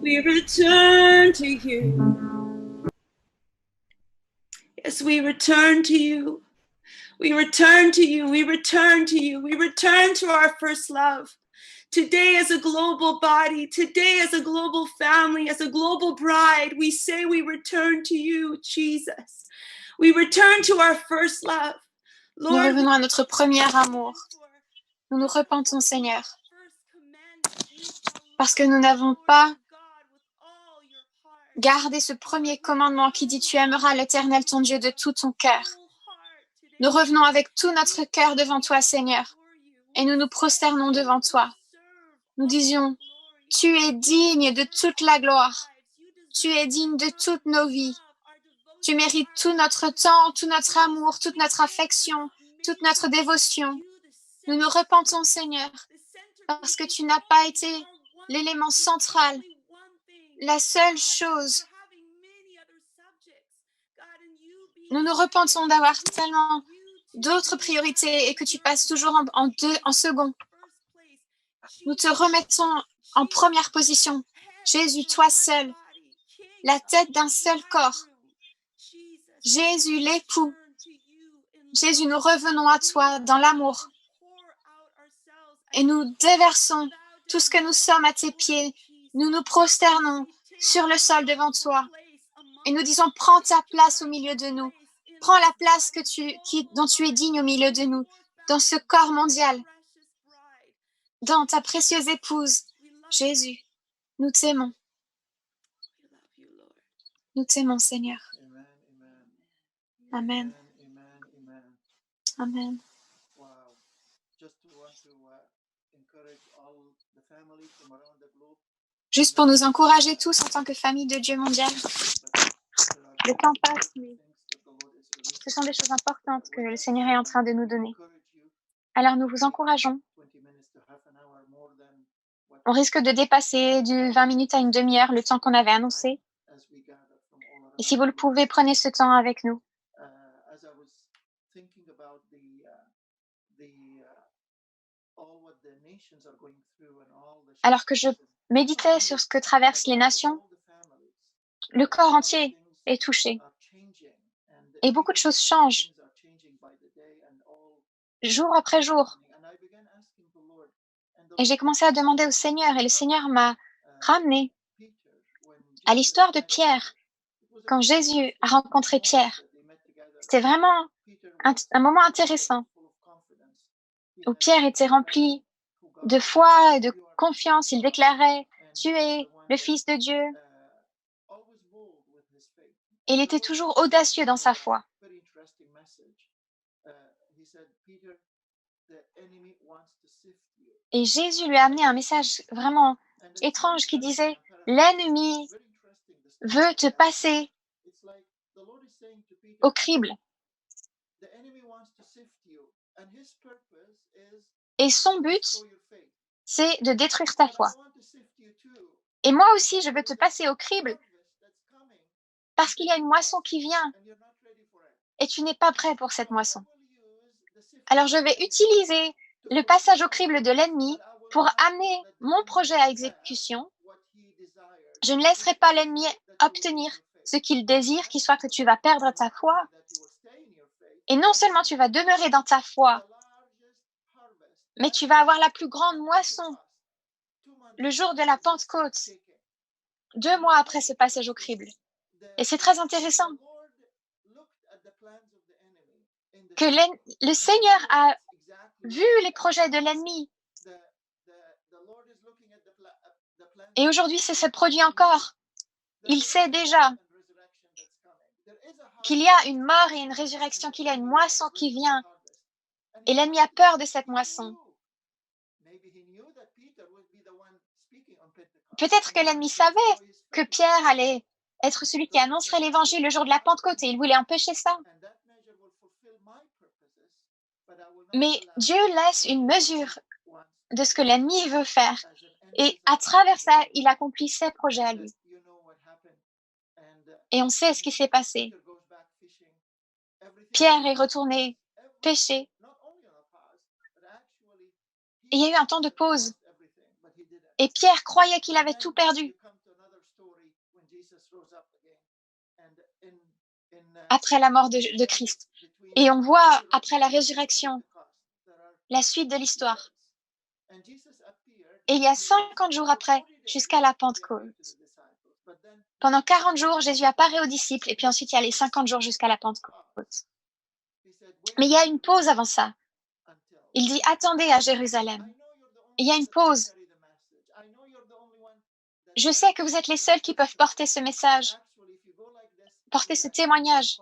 we return to you? Yes, we return to you. We return to you. We return to you. We return to our first love. Today, as a global body, today, as a global family, as a global bride, we say we return to you, Jesus. We return to our first love. Nous revenons à notre premier amour. Nous nous repentons, Seigneur, parce que nous n'avons pas gardé ce premier commandement qui dit « Tu aimeras l'Éternel, ton Dieu, de tout ton cœur ». Nous revenons avec tout notre cœur devant toi, Seigneur, et nous nous prosternons devant toi. Nous disions « Tu es digne de toute la gloire, tu es digne de toutes nos vies, tu mérites tout notre temps, tout notre amour, toute notre affection, toute notre dévotion. » Nous nous repentons, Seigneur, parce que tu n'as pas été l'élément central, la seule chose. Nous nous repentons d'avoir tellement d'autres priorités et que tu passes toujours en second. Nous te remettons en première position. Jésus, toi seul, la tête d'un seul corps. Jésus, l'époux. Jésus, nous revenons à toi dans l'amour et nous déversons tout ce que nous sommes à tes pieds. Nous nous prosternons sur le sol devant toi et nous disons, prends ta place au milieu de nous. Prends la place dont tu es digne au milieu de nous, dans ce corps mondial, dans ta précieuse épouse, Jésus. Nous t'aimons. Nous t'aimons, Seigneur. Amen. Amen. Juste pour nous encourager tous en tant que famille de Dieu mondial. Le temps passe, mais ce sont des choses importantes que le Seigneur est en train de nous donner. Alors nous vous encourageons. On risque de dépasser du 20 minutes à une demi-heure le temps qu'on avait annoncé. Et si vous le pouvez, prenez ce temps avec nous. Alors que je méditais sur ce que traversent les nations, le corps entier est touché. Et beaucoup de choses changent, jour après jour. Et j'ai commencé à demander au Seigneur, et le Seigneur m'a ramené à l'histoire de Pierre, quand Jésus a rencontré Pierre. C'était vraiment un moment intéressant, où Pierre était rempli de foi et de confiance. Il déclarait « Tu es le Fils de Dieu ». Et il était toujours audacieux dans sa foi. Et Jésus lui a amené un message vraiment étrange qui disait « L'ennemi veut te passer au crible. Et son but, c'est de détruire ta foi. Et moi aussi, je veux te passer au crible parce qu'il y a une moisson qui vient et tu n'es pas prêt pour cette moisson. Alors, je vais utiliser le passage au crible de l'ennemi pour amener mon projet à exécution. Je ne laisserai pas l'ennemi obtenir ce qu'il désire, qui soit que tu vas perdre ta foi. Et non seulement tu vas demeurer dans ta foi, mais tu vas avoir la plus grande moisson le jour de la Pentecôte, 2 mois après ce passage au crible. Et c'est très intéressant que le Seigneur a vu les projets de l'ennemi. Et aujourd'hui, c'est ce produit encore. Il sait déjà qu'il y a une mort et une résurrection, qu'il y a une moisson qui vient. Et l'ennemi a peur de cette moisson. Peut-être que l'ennemi savait que Pierre allait être celui qui annoncerait l'évangile le jour de la Pentecôte et il voulait empêcher ça. Mais Dieu laisse une mesure de ce que l'ennemi veut faire. Et à travers ça, il accomplit ses projets à lui. Et on sait ce qui s'est passé. Pierre est retourné pêcher. Et il y a eu un temps de pause. Et Pierre croyait qu'il avait tout perdu. Après la mort de Christ. Et on voit, après la résurrection, la suite de l'histoire. Et il y a 50 jours après, jusqu'à la Pentecôte. Pendant 40 jours, Jésus apparaît aux disciples, et puis ensuite, il y a les 50 jours jusqu'à la Pentecôte. Mais il y a une pause avant ça. Il dit, attendez à Jérusalem. Il y a une pause. Je sais que vous êtes les seuls qui peuvent porter ce message, porter ce témoignage.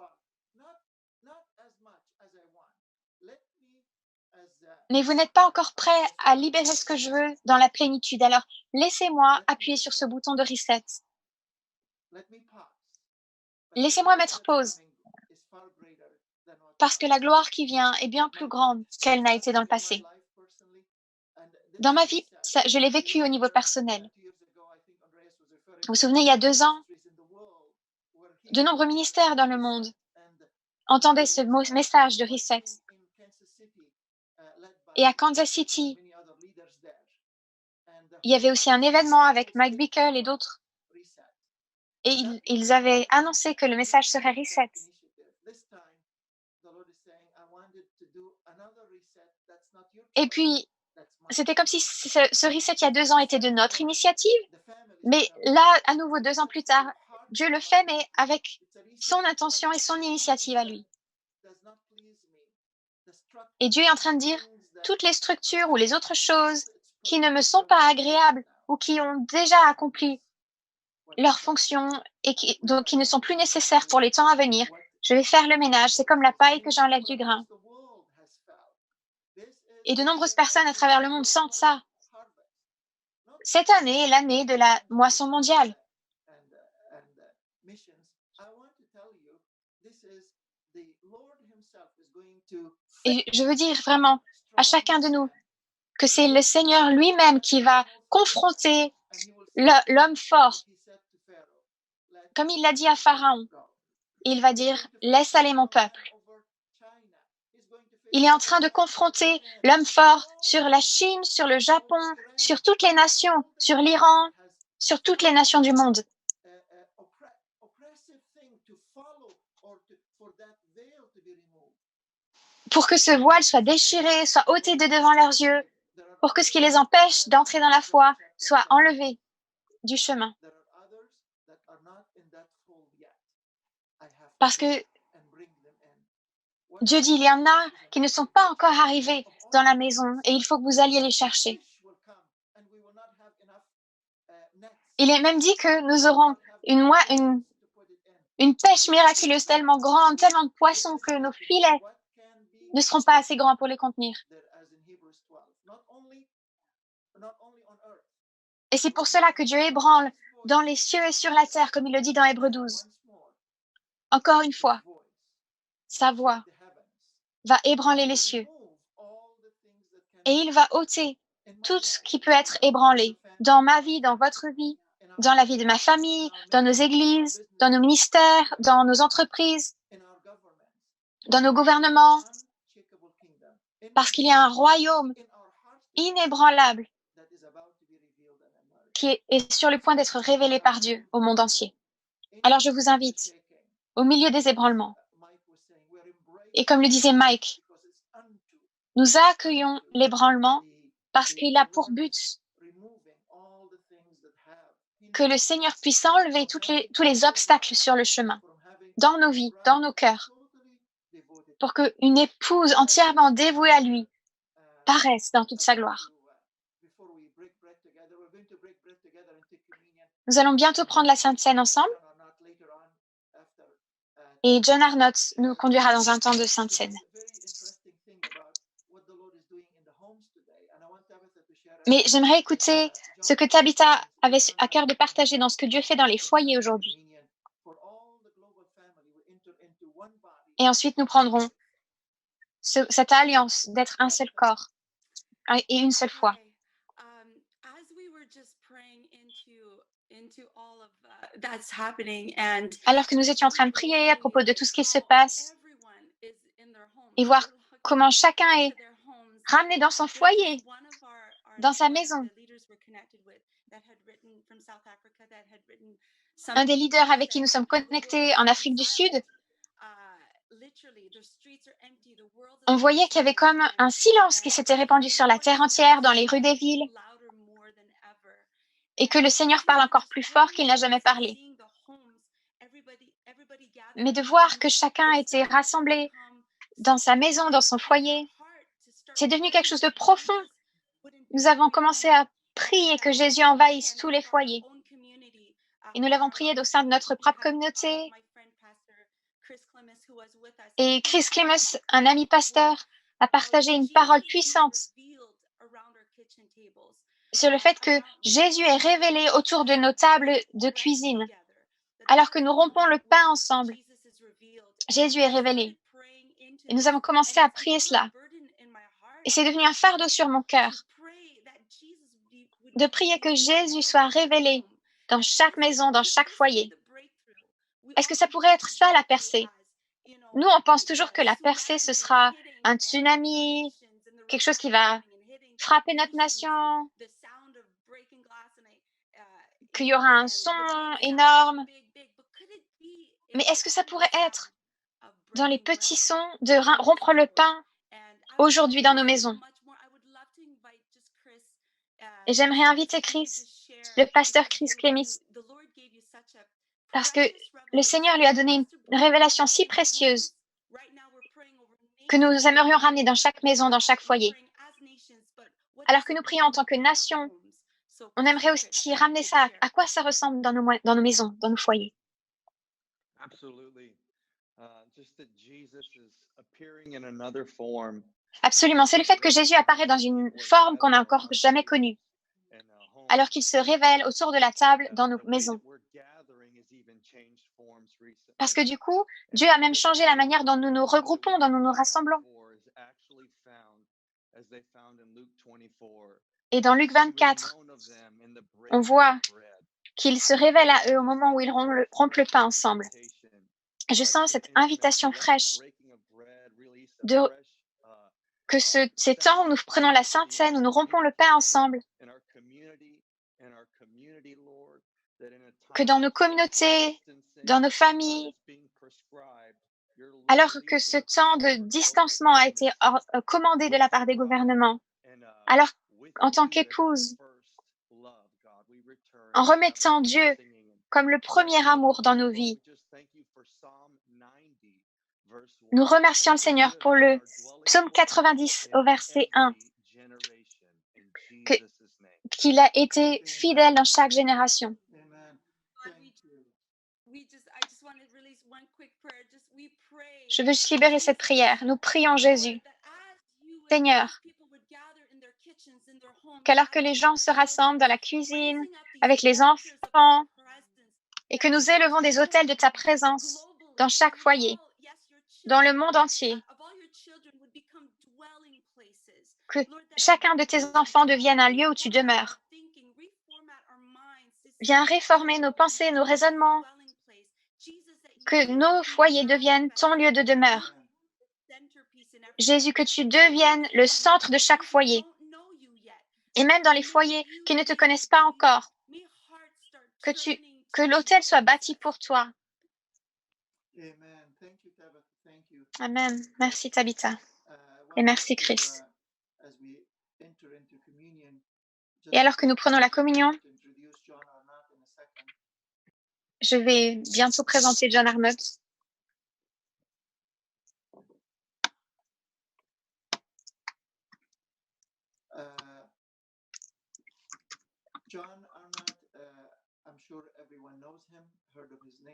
Mais vous n'êtes pas encore prêts à libérer ce que je veux dans la plénitude. Alors, laissez-moi appuyer sur ce bouton de reset. Laissez-moi mettre pause. Parce que la gloire qui vient est bien plus grande qu'elle n'a été dans le passé. Dans ma vie, je l'ai vécu au niveau personnel. Vous vous souvenez, il y a 2 ans, de nombreux ministères dans le monde entendaient ce message de reset. Et à Kansas City, il y avait aussi un événement avec Mike Bickle et d'autres. Et ils avaient annoncé que le message serait reset. Et puis, c'était comme si ce reset il y a 2 ans était de notre initiative. Mais là, à nouveau, 2 ans plus tard, Dieu le fait, mais avec son intention et son initiative à lui. Et Dieu est en train de dire, toutes les structures ou les autres choses qui ne me sont pas agréables ou qui ont déjà accompli leur fonction et qui ne sont plus nécessaires pour les temps à venir, je vais faire le ménage. C'est comme la paille que j'enlève du grain. Et de nombreuses personnes à travers le monde sentent ça. Cette année est l'année de la moisson mondiale. Et je veux dire vraiment à chacun de nous que c'est le Seigneur lui-même qui va confronter l'homme fort. Comme il l'a dit à Pharaon, il va dire « Laisse aller mon peuple ». Il est en train de confronter l'homme fort sur la Chine, sur le Japon, sur toutes les nations, sur l'Iran, sur toutes les nations du monde. Pour que ce voile soit déchiré, soit ôté de devant leurs yeux, pour que ce qui les empêche d'entrer dans la foi soit enlevé du chemin. Parce que Dieu dit, il y en a qui ne sont pas encore arrivés dans la maison et il faut que vous alliez les chercher. Il est même dit que nous aurons une pêche miraculeuse tellement grande, tellement de poissons que nos filets ne seront pas assez grands pour les contenir. Et c'est pour cela que Dieu ébranle dans les cieux et sur la terre, comme il le dit dans Hébreux 12. Encore une fois, sa voix va ébranler les cieux. Et il va ôter tout ce qui peut être ébranlé dans ma vie, dans votre vie, dans la vie de ma famille, dans nos églises, dans nos ministères, dans nos entreprises, dans nos gouvernements, parce qu'il y a un royaume inébranlable qui est sur le point d'être révélé par Dieu au monde entier. Alors je vous invite, au milieu des ébranlements, et comme le disait Mike, nous accueillons l'ébranlement parce qu'il a pour but que le Seigneur puisse enlever tous les obstacles sur le chemin, dans nos vies, dans nos cœurs, pour qu'une épouse entièrement dévouée à lui paraisse dans toute sa gloire. Nous allons bientôt prendre la Sainte Seine ensemble et John Arnott nous conduira dans un temps de Sainte Seine. Mais j'aimerais écouter ce que Tabitha avait à cœur de partager dans ce que Dieu fait dans les foyers aujourd'hui. Et ensuite, nous prendrons cette alliance d'être un seul corps et une seule foi. Alors que nous étions en train de prier à propos de tout ce qui se passe et voir comment chacun est ramené dans son foyer, dans sa maison. Un des leaders avec qui nous sommes connectés en Afrique du Sud, on voyait qu'il y avait comme un silence qui s'était répandu sur la terre entière, dans les rues des villes, et que le Seigneur parle encore plus fort qu'il n'a jamais parlé. Mais de voir que chacun était rassemblé dans sa maison, dans son foyer, c'est devenu quelque chose de profond. Nous avons commencé à prier que Jésus envahisse tous les foyers. Et nous l'avons prié au sein de notre propre communauté. Et Chris Clemens, un ami pasteur, a partagé une parole puissante sur le fait que Jésus est révélé autour de nos tables de cuisine. Alors que nous rompons le pain ensemble, Jésus est révélé. Et nous avons commencé à prier cela. Et c'est devenu un fardeau sur mon cœur de prier que Jésus soit révélé dans chaque maison, dans chaque foyer. Est-ce que ça pourrait être ça, la percée? Nous, on pense toujours que la percée, ce sera un tsunami, quelque chose qui va frapper notre nation, qu'il y aura un son énorme. Mais est-ce que ça pourrait être dans les petits sons de rompre le pain aujourd'hui dans nos maisons? Et j'aimerais inviter Chris, le pasteur Chris Clemis, parce que le Seigneur lui a donné une révélation si précieuse que nous aimerions ramener dans chaque maison, dans chaque foyer. Alors que nous prions en tant que nation, on aimerait aussi ramener ça à quoi ça ressemble dans nos maisons, dans nos foyers. Absolument, c'est le fait que Jésus apparaît dans une forme qu'on n'a encore jamais connue, alors qu'il se révèle autour de la table dans nos maisons. Parce que du coup, Dieu a même changé la manière dont nous nous regroupons, dont nous nous rassemblons. Et dans Luc 24, on voit qu'il se révèle à eux au moment où ils rompent le pain ensemble. Et je sens cette invitation fraîche que ces temps où nous prenons la Sainte Seine, où nous rompons le pain ensemble, que dans nos communautés, dans nos familles, alors que ce temps de distancement a été commandé de la part des gouvernements, alors en tant qu'épouse, en remettant Dieu comme le premier amour dans nos vies, nous remercions le Seigneur pour le psaume 90 au verset 1, qu'il a été fidèle dans chaque génération. Je veux juste libérer cette prière. Nous prions Jésus. Seigneur, qu'alors que les gens se rassemblent dans la cuisine, avec les enfants, et que nous élevons des autels de ta présence dans chaque foyer, dans le monde entier, que chacun de tes enfants devienne un lieu où tu demeures. Viens réformer nos pensées, nos raisonnements, que nos foyers deviennent ton lieu de demeure. Jésus, que tu deviennes le centre de chaque foyer. Et même dans les foyers qui ne te connaissent pas encore, que l'autel soit bâti pour toi. Amen. Merci Tabitha. Et merci Chris. Et alors que nous prenons la communion, je vais bientôt présenter John Arnott.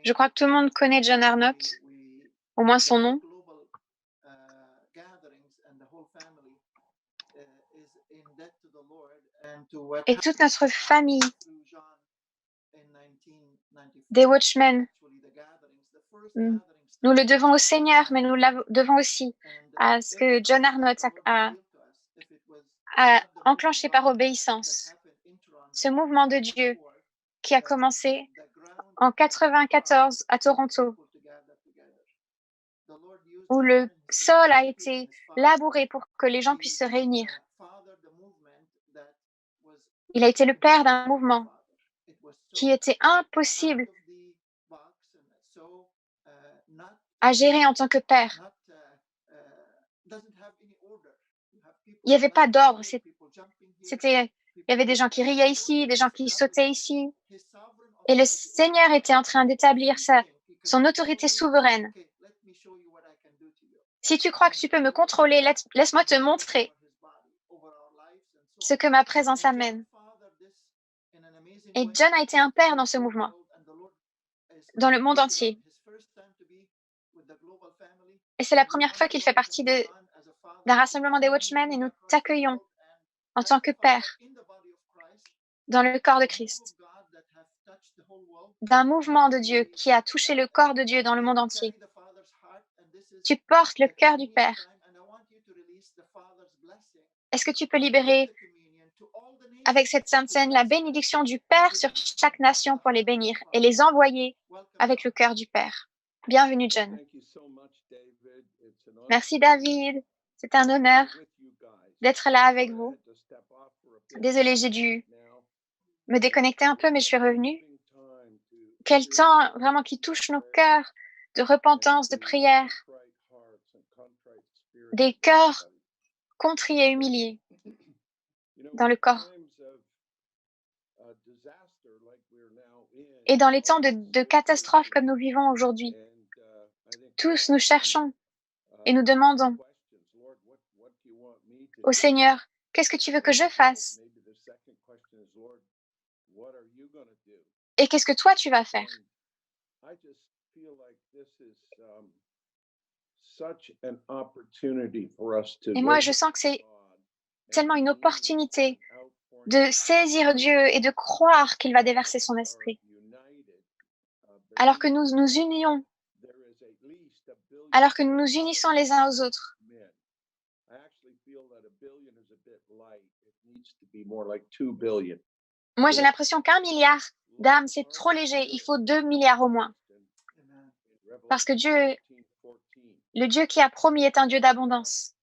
Je crois que tout le monde connaît John Arnott, au moins son nom. Et toute notre famille des Watchmen, nous le devons au Seigneur, mais nous le devons aussi à ce que John Arnott a enclenché par obéissance. Ce mouvement de Dieu qui a commencé en 1994 à Toronto, où le sol a été labouré pour que les gens puissent se réunir. Il a été le père d'un mouvement qui était impossible à gérer en tant que père. Il n'y avait pas d'ordre. Il y avait des gens qui riaient ici, des gens qui sautaient ici. Et le Seigneur était en train d'établir son autorité souveraine. Si tu crois que tu peux me contrôler, laisse-moi te montrer ce que ma présence amène. Et John a été un père dans ce mouvement, dans le monde entier. Et c'est la première fois qu'il fait partie d'un rassemblement des Watchmen et nous t'accueillons en tant que père dans le corps de Christ, d'un mouvement de Dieu qui a touché le corps de Dieu dans le monde entier. Tu portes le cœur du Père. Est-ce que tu peux libérer avec cette Sainte Seine la bénédiction du Père sur chaque nation pour les bénir et les envoyer avec le cœur du Père? Bienvenue, John. Merci, David. C'est un honneur d'être là avec vous. Désolée, j'ai dû me déconnecter un peu, mais je suis revenue. Quel temps vraiment qui touche nos cœurs de repentance, de prière, des cœurs contrits et humiliés dans le corps. Et dans les temps de catastrophe comme nous vivons aujourd'hui, tous nous cherchons et nous demandons au Seigneur, qu'est-ce que tu veux que je fasse? Et qu'est-ce que toi tu vas faire? Et moi, je sens que c'est tellement une opportunité de saisir Dieu et de croire qu'il va déverser son esprit alors que nous nous unions, alors que nous nous unissons les uns aux autres. Moi, j'ai l'impression qu'1 milliard d'âmes, c'est trop léger. Il faut 2 milliards au moins. Parce que Dieu, le Dieu qui a promis est un Dieu d'abondance.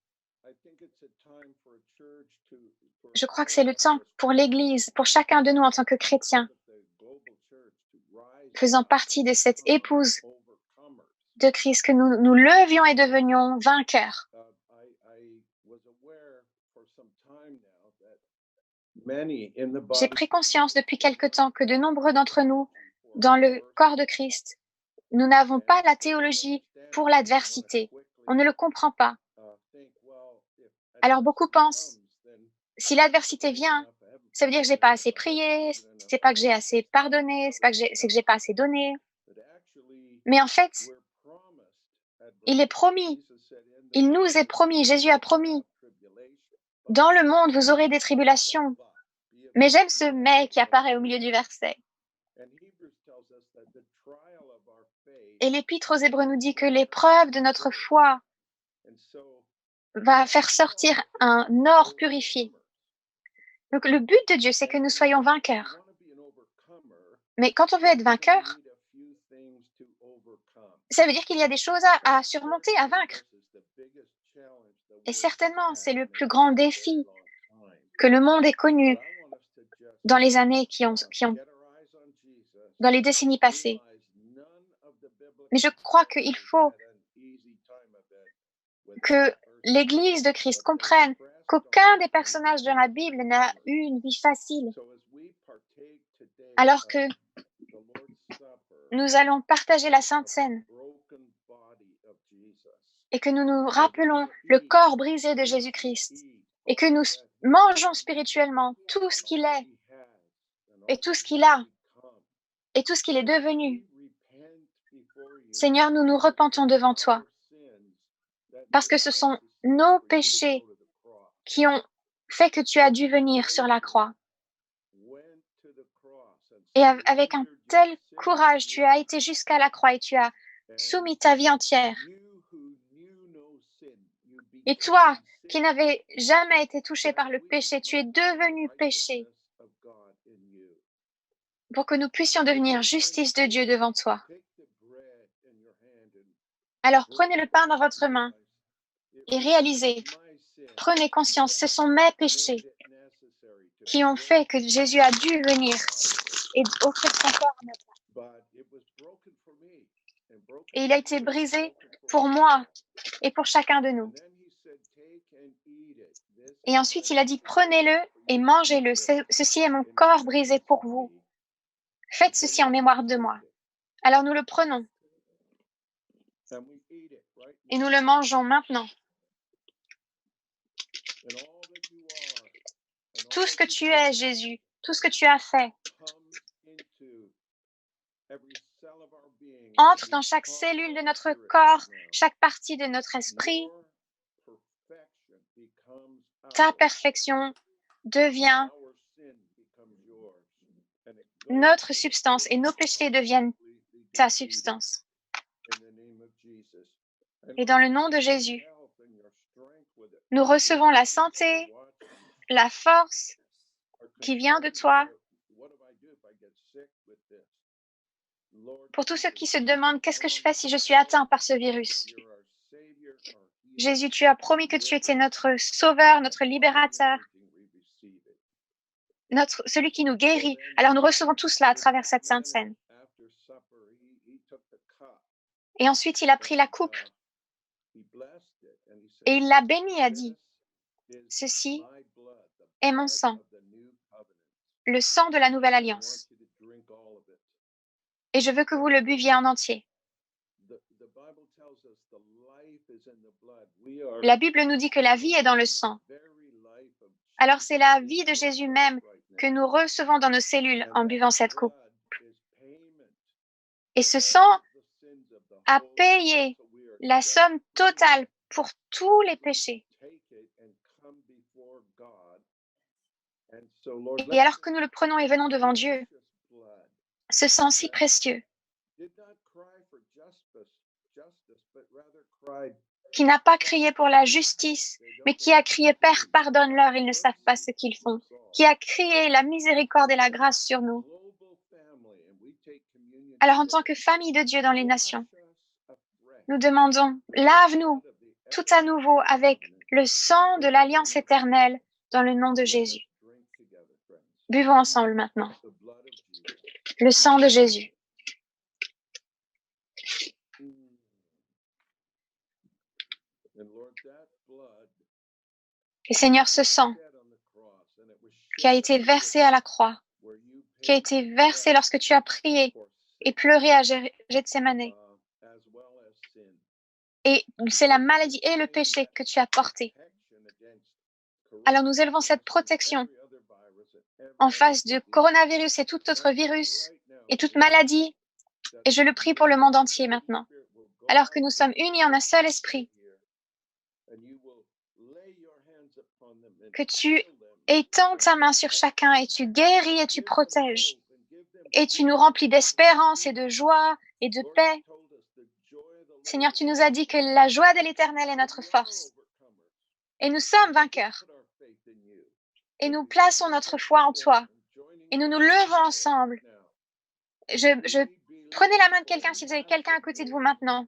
Je crois que c'est le temps pour l'Église, pour chacun de nous en tant que chrétiens, faisant partie de cette épouse de Christ, que nous nous levions et devenions vainqueurs. J'ai pris conscience depuis quelque temps que de nombreux d'entre nous, dans le corps de Christ, nous n'avons pas la théologie pour l'adversité. On ne le comprend pas. Alors beaucoup pensent, si l'adversité vient, ça veut dire que j'ai pas assez prié, c'est pas que j'ai assez pardonné, c'est que j'ai pas assez donné. Mais en fait, il est promis, il nous est promis, Jésus a promis. Dans le monde, vous aurez des tribulations. Mais j'aime ce mais qui apparaît au milieu du verset. Et l'Épître aux Hébreux nous dit que l'épreuve de notre foi va faire sortir un or purifié. Donc le but de Dieu, c'est que nous soyons vainqueurs. Mais quand on veut être vainqueur, ça veut dire qu'il y a des choses à surmonter, à vaincre. Et certainement, c'est le plus grand défi que le monde ait connu dans les années dans les décennies passées. Mais je crois qu'il faut que l'Église de Christ comprenne qu'aucun des personnages de la Bible n'a eu une vie facile. Alors que nous allons partager la Sainte Seine et que nous nous rappelons le corps brisé de Jésus-Christ et que nous mangeons spirituellement tout ce qu'il est et tout ce qu'il a et tout ce qu'il est devenu. Seigneur, nous nous repentons devant toi parce que ce sont nos péchés qui ont fait que tu as dû venir sur la croix. Et avec un tel courage, tu as été jusqu'à la croix et tu as soumis ta vie entière. Et toi, qui n'avais jamais été touché par le péché, tu es devenu péché pour que nous puissions devenir justice de Dieu devant toi. Alors prenez le pain dans votre main et réalisez, prenez conscience, ce sont mes péchés qui ont fait que Jésus a dû venir et offrir son corps à notre place. Et il a été brisé pour moi et pour chacun de nous. Et ensuite, il a dit, prenez-le et mangez-le. Ceci est mon corps brisé pour vous. Faites ceci en mémoire de moi. Alors nous le prenons et nous le mangeons maintenant. Tout ce que tu es, Jésus, tout ce que tu as fait, entre dans chaque cellule de notre corps, chaque partie de notre esprit. Ta perfection devient notre substance et nos péchés deviennent ta substance. Et dans le nom de Jésus, nous recevons la santé, la force qui vient de toi. Pour tous ceux qui se demandent qu'est-ce que je fais si je suis atteint par ce virus. Jésus, tu as promis que tu étais notre sauveur, notre libérateur, celui qui nous guérit. Alors nous recevons tout cela à travers cette Sainte Seine. Et ensuite, il a pris la coupe et il l'a béni et a dit, « Ceci est mon sang, le sang de la nouvelle alliance. Et je veux que vous le buviez en entier. » La Bible nous dit que la vie est dans le sang. Alors c'est la vie de Jésus même que nous recevons dans nos cellules en buvant cette coupe. Et ce sang a payé la somme totale pour tous les péchés. Et alors que nous le prenons et venons devant Dieu, ce sang si précieux, qui n'a pas crié pour la justice, mais qui a crié « Père, pardonne-leur, ils ne savent pas ce qu'ils font », qui a crié la miséricorde et la grâce sur nous. Alors, en tant que famille de Dieu dans les nations, nous demandons, lave-nous tout à nouveau avec le sang de l'alliance éternelle dans le nom de Jésus. Buvons ensemble maintenant. Le sang de Jésus. Et Seigneur, ce sang qui a été versé à la croix, qui a été versé lorsque tu as prié et pleuré à Gethsémane. Et c'est la maladie et le péché que tu as porté. Alors nous élevons cette protection en face de coronavirus et tout autre virus et toute maladie. Et je le prie pour le monde entier maintenant. Alors que nous sommes unis en un seul esprit. Que tu étends ta main sur chacun et tu guéris et tu protèges. Et tu nous remplis d'espérance et de joie et de paix. Seigneur, tu nous as dit que la joie de l'Éternel est notre force. Et nous sommes vainqueurs. Et nous plaçons notre foi en toi. Et nous nous levons ensemble. Prenez la main de quelqu'un si vous avez quelqu'un à côté de vous maintenant.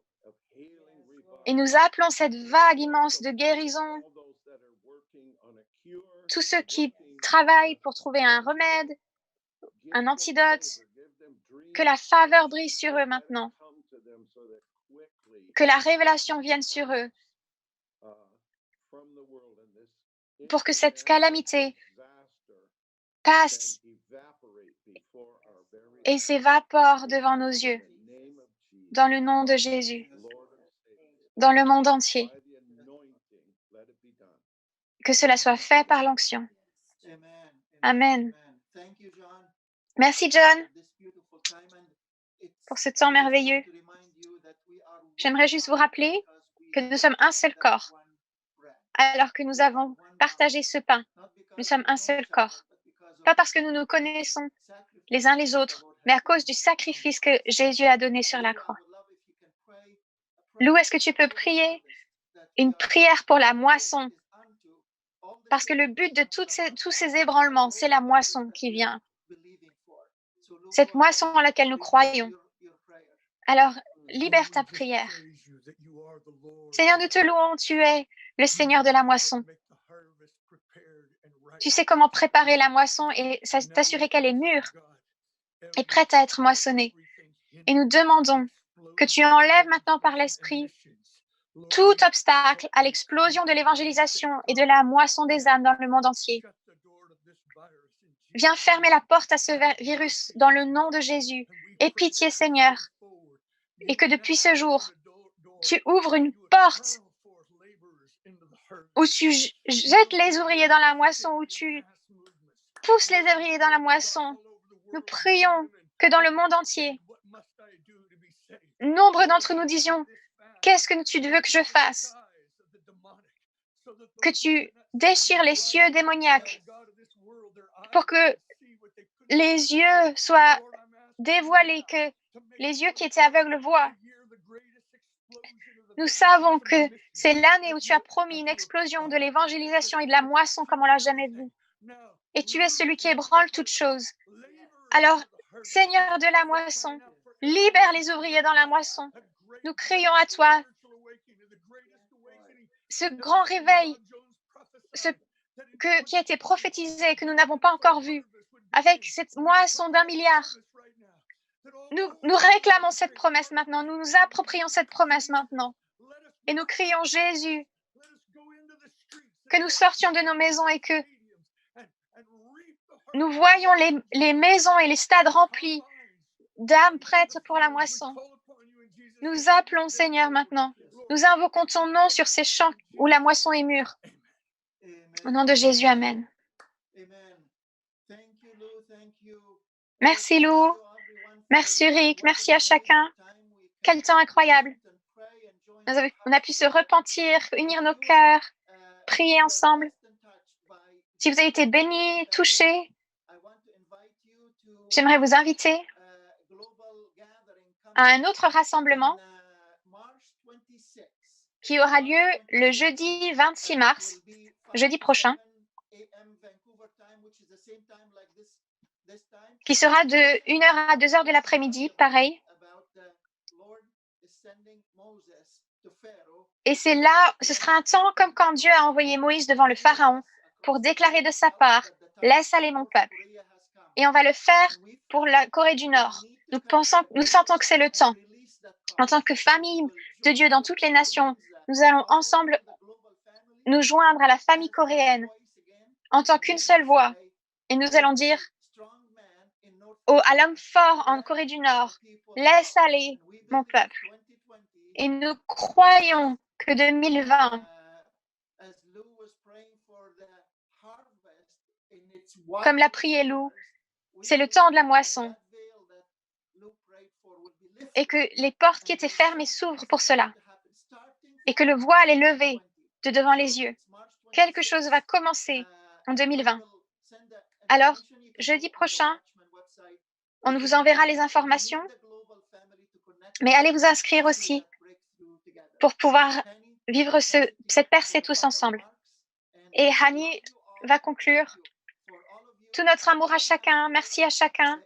Et nous appelons cette vague immense de guérison. Tous ceux qui travaillent pour trouver un remède, un antidote, que la faveur brille sur eux maintenant. Que la révélation vienne sur eux. Pour que cette calamité passe et s'évapore devant nos yeux. Dans le nom de Jésus. Dans le monde entier. Que cela soit fait par l'onction. Amen. Merci, John, pour ce temps merveilleux. J'aimerais juste vous rappeler que nous sommes un seul corps. Alors que nous avons partagé ce pain, nous sommes un seul corps. Pas parce que nous nous connaissons les uns les autres, mais à cause du sacrifice que Jésus a donné sur la croix. Lou, est-ce que tu peux prier une prière pour la moisson? Parce que le but de tous ces ébranlements, c'est la moisson qui vient. Cette moisson en laquelle nous croyons. Alors, libère ta prière. Seigneur, nous te louons, tu es le Seigneur de la moisson. Tu sais comment préparer la moisson et t'assurer qu'elle est mûre et prête à être moissonnée. Et nous demandons que tu enlèves maintenant par l'Esprit tout obstacle à l'explosion de l'évangélisation et de la moisson des âmes dans le monde entier. Viens fermer la porte à ce virus dans le nom de Jésus. Aie pitié, Seigneur. Et que depuis ce jour, tu ouvres une porte où tu jettes les ouvriers dans la moisson, où tu pousses les ouvriers dans la moisson. Nous prions que dans le monde entier, nombre d'entre nous disions, qu'est-ce que tu veux que je fasse? Que tu déchires les cieux démoniaques pour que les yeux soient dévoilés, que les yeux qui étaient aveugles voient. Nous savons que c'est l'année où tu as promis une explosion de l'évangélisation et de la moisson comme on l'a jamais vu. Et tu es celui qui ébranle toutes choses. Alors, Seigneur de la moisson, libère les ouvriers dans la moisson. Nous crions à toi ce grand réveil qui a été prophétisé, que nous n'avons pas encore vu, avec cette moisson d'1 milliard. Nous réclamons cette promesse maintenant, nous nous approprions cette promesse maintenant. Et nous crions Jésus, que nous sortions de nos maisons et que nous voyons les maisons et les stades remplis d'âmes prêtes pour la moisson. Nous appelons Seigneur maintenant. Nous invoquons ton nom sur ces champs où la moisson est mûre. Au nom de Jésus, Amen. Merci Lou. Merci Rick. Merci à chacun. Quel temps incroyable. On a pu se repentir, unir nos cœurs, prier ensemble. Si vous avez été bénis, touchés, j'aimerais vous inviter à un autre rassemblement qui aura lieu le jeudi 26 mars, jeudi prochain, qui sera de 1h à 2h de l'après-midi, pareil. Et c'est là, ce sera un temps comme quand Dieu a envoyé Moïse devant le Pharaon pour déclarer de sa part, « Laisse aller mon peuple ». Et on va le faire pour la Corée du Nord. Nous sentons que c'est le temps. En tant que famille de Dieu dans toutes les nations, nous allons ensemble nous joindre à la famille coréenne en tant qu'une seule voix. Et nous allons dire à l'homme fort en Corée du Nord, « Laisse aller mon peuple ». Et nous croyons que 2020, comme l'a prié Lou, c'est le temps de la moisson et que les portes qui étaient fermées s'ouvrent pour cela et que le voile est levé de devant les yeux. Quelque chose va commencer en 2020. Alors, jeudi prochain, on vous enverra les informations, mais allez vous inscrire aussi pour pouvoir vivre cette percée tous ensemble. Et Hani va conclure. Tout notre amour à chacun, merci à chacun.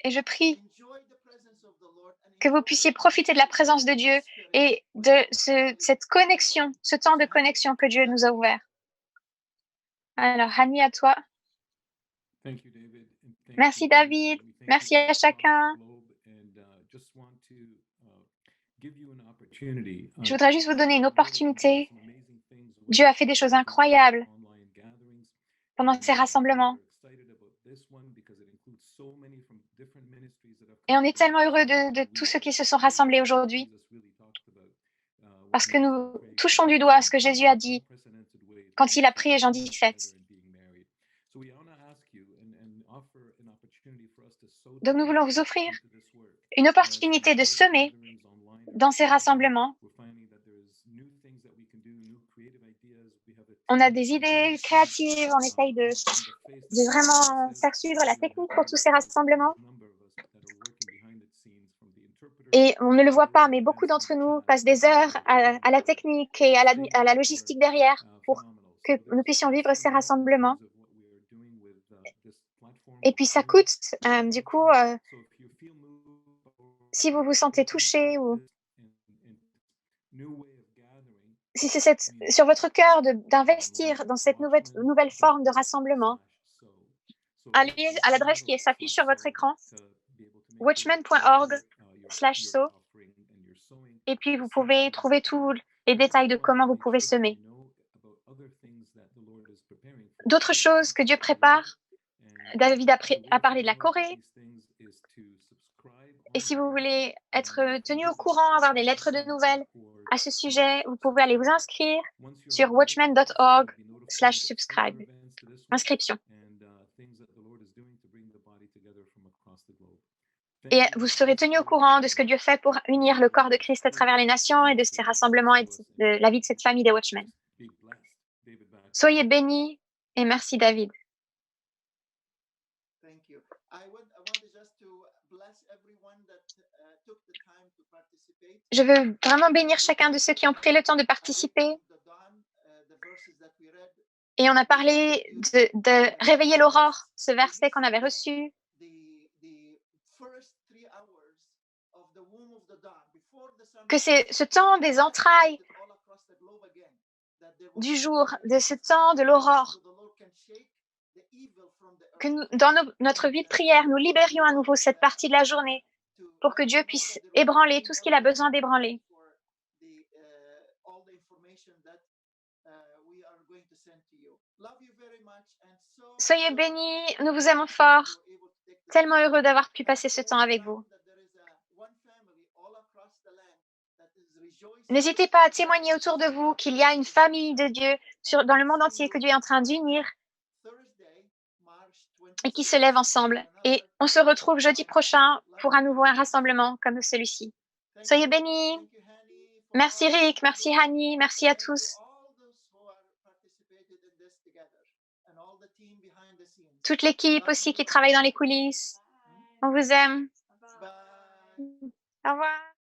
Et je prie que vous puissiez profiter de la présence de Dieu et de cette connexion, ce temps de connexion que Dieu nous a ouvert. Alors, Hani, à toi. Merci David, merci à chacun. Je voudrais juste vous donner une opportunité. Dieu a fait des choses incroyables pendant ces rassemblements. Et on est tellement heureux de tous ceux qui se sont rassemblés aujourd'hui parce que nous touchons du doigt ce que Jésus a dit quand il a prié Jean 17. Donc nous voulons vous offrir une opportunité de semer dans ces rassemblements. On a des idées créatives, on essaye de vraiment faire suivre la technique pour tous ces rassemblements. Et on ne le voit pas, mais beaucoup d'entre nous passent des heures à la technique et à la logistique derrière pour que nous puissions vivre ces rassemblements. Et puis ça coûte, du coup, si vous vous sentez touché ou si c'est sur votre cœur d'investir dans cette nouvelle forme de rassemblement, allez à l'adresse qui s'affiche sur votre écran, watchman.org/sow, et puis vous pouvez trouver tous les détails de comment vous pouvez semer. D'autres choses que Dieu prépare, David a parlé de la Corée. Et si vous voulez être tenu au courant, avoir des lettres de nouvelles à ce sujet, vous pouvez aller vous inscrire sur watchman.org/subscribe. Inscription. Et vous serez tenu au courant de ce que Dieu fait pour unir le corps de Christ à travers les nations et de ces rassemblements et de la vie de cette famille des Watchmen. Soyez bénis et merci David. Je veux vraiment bénir chacun de ceux qui ont pris le temps de participer. Et on a parlé de réveiller l'aurore, ce verset qu'on avait reçu. Que c'est ce temps des entrailles du jour, de ce temps de l'aurore, que nous, dans notre vie de prière, nous libérions à nouveau cette partie de la journée pour que Dieu puisse ébranler tout ce qu'il a besoin d'ébranler. Soyez bénis, nous vous aimons fort. Tellement heureux d'avoir pu passer ce temps avec vous. N'hésitez pas à témoigner autour de vous qu'il y a une famille de Dieu dans le monde entier que Dieu est en train d'unir et qui se lèvent ensemble. Et on se retrouve jeudi prochain pour à nouveau un rassemblement comme celui-ci. Soyez bénis. Merci Rick, merci Hani, merci à tous. Toute l'équipe aussi qui travaille dans les coulisses. On vous aime. Bye. Au revoir.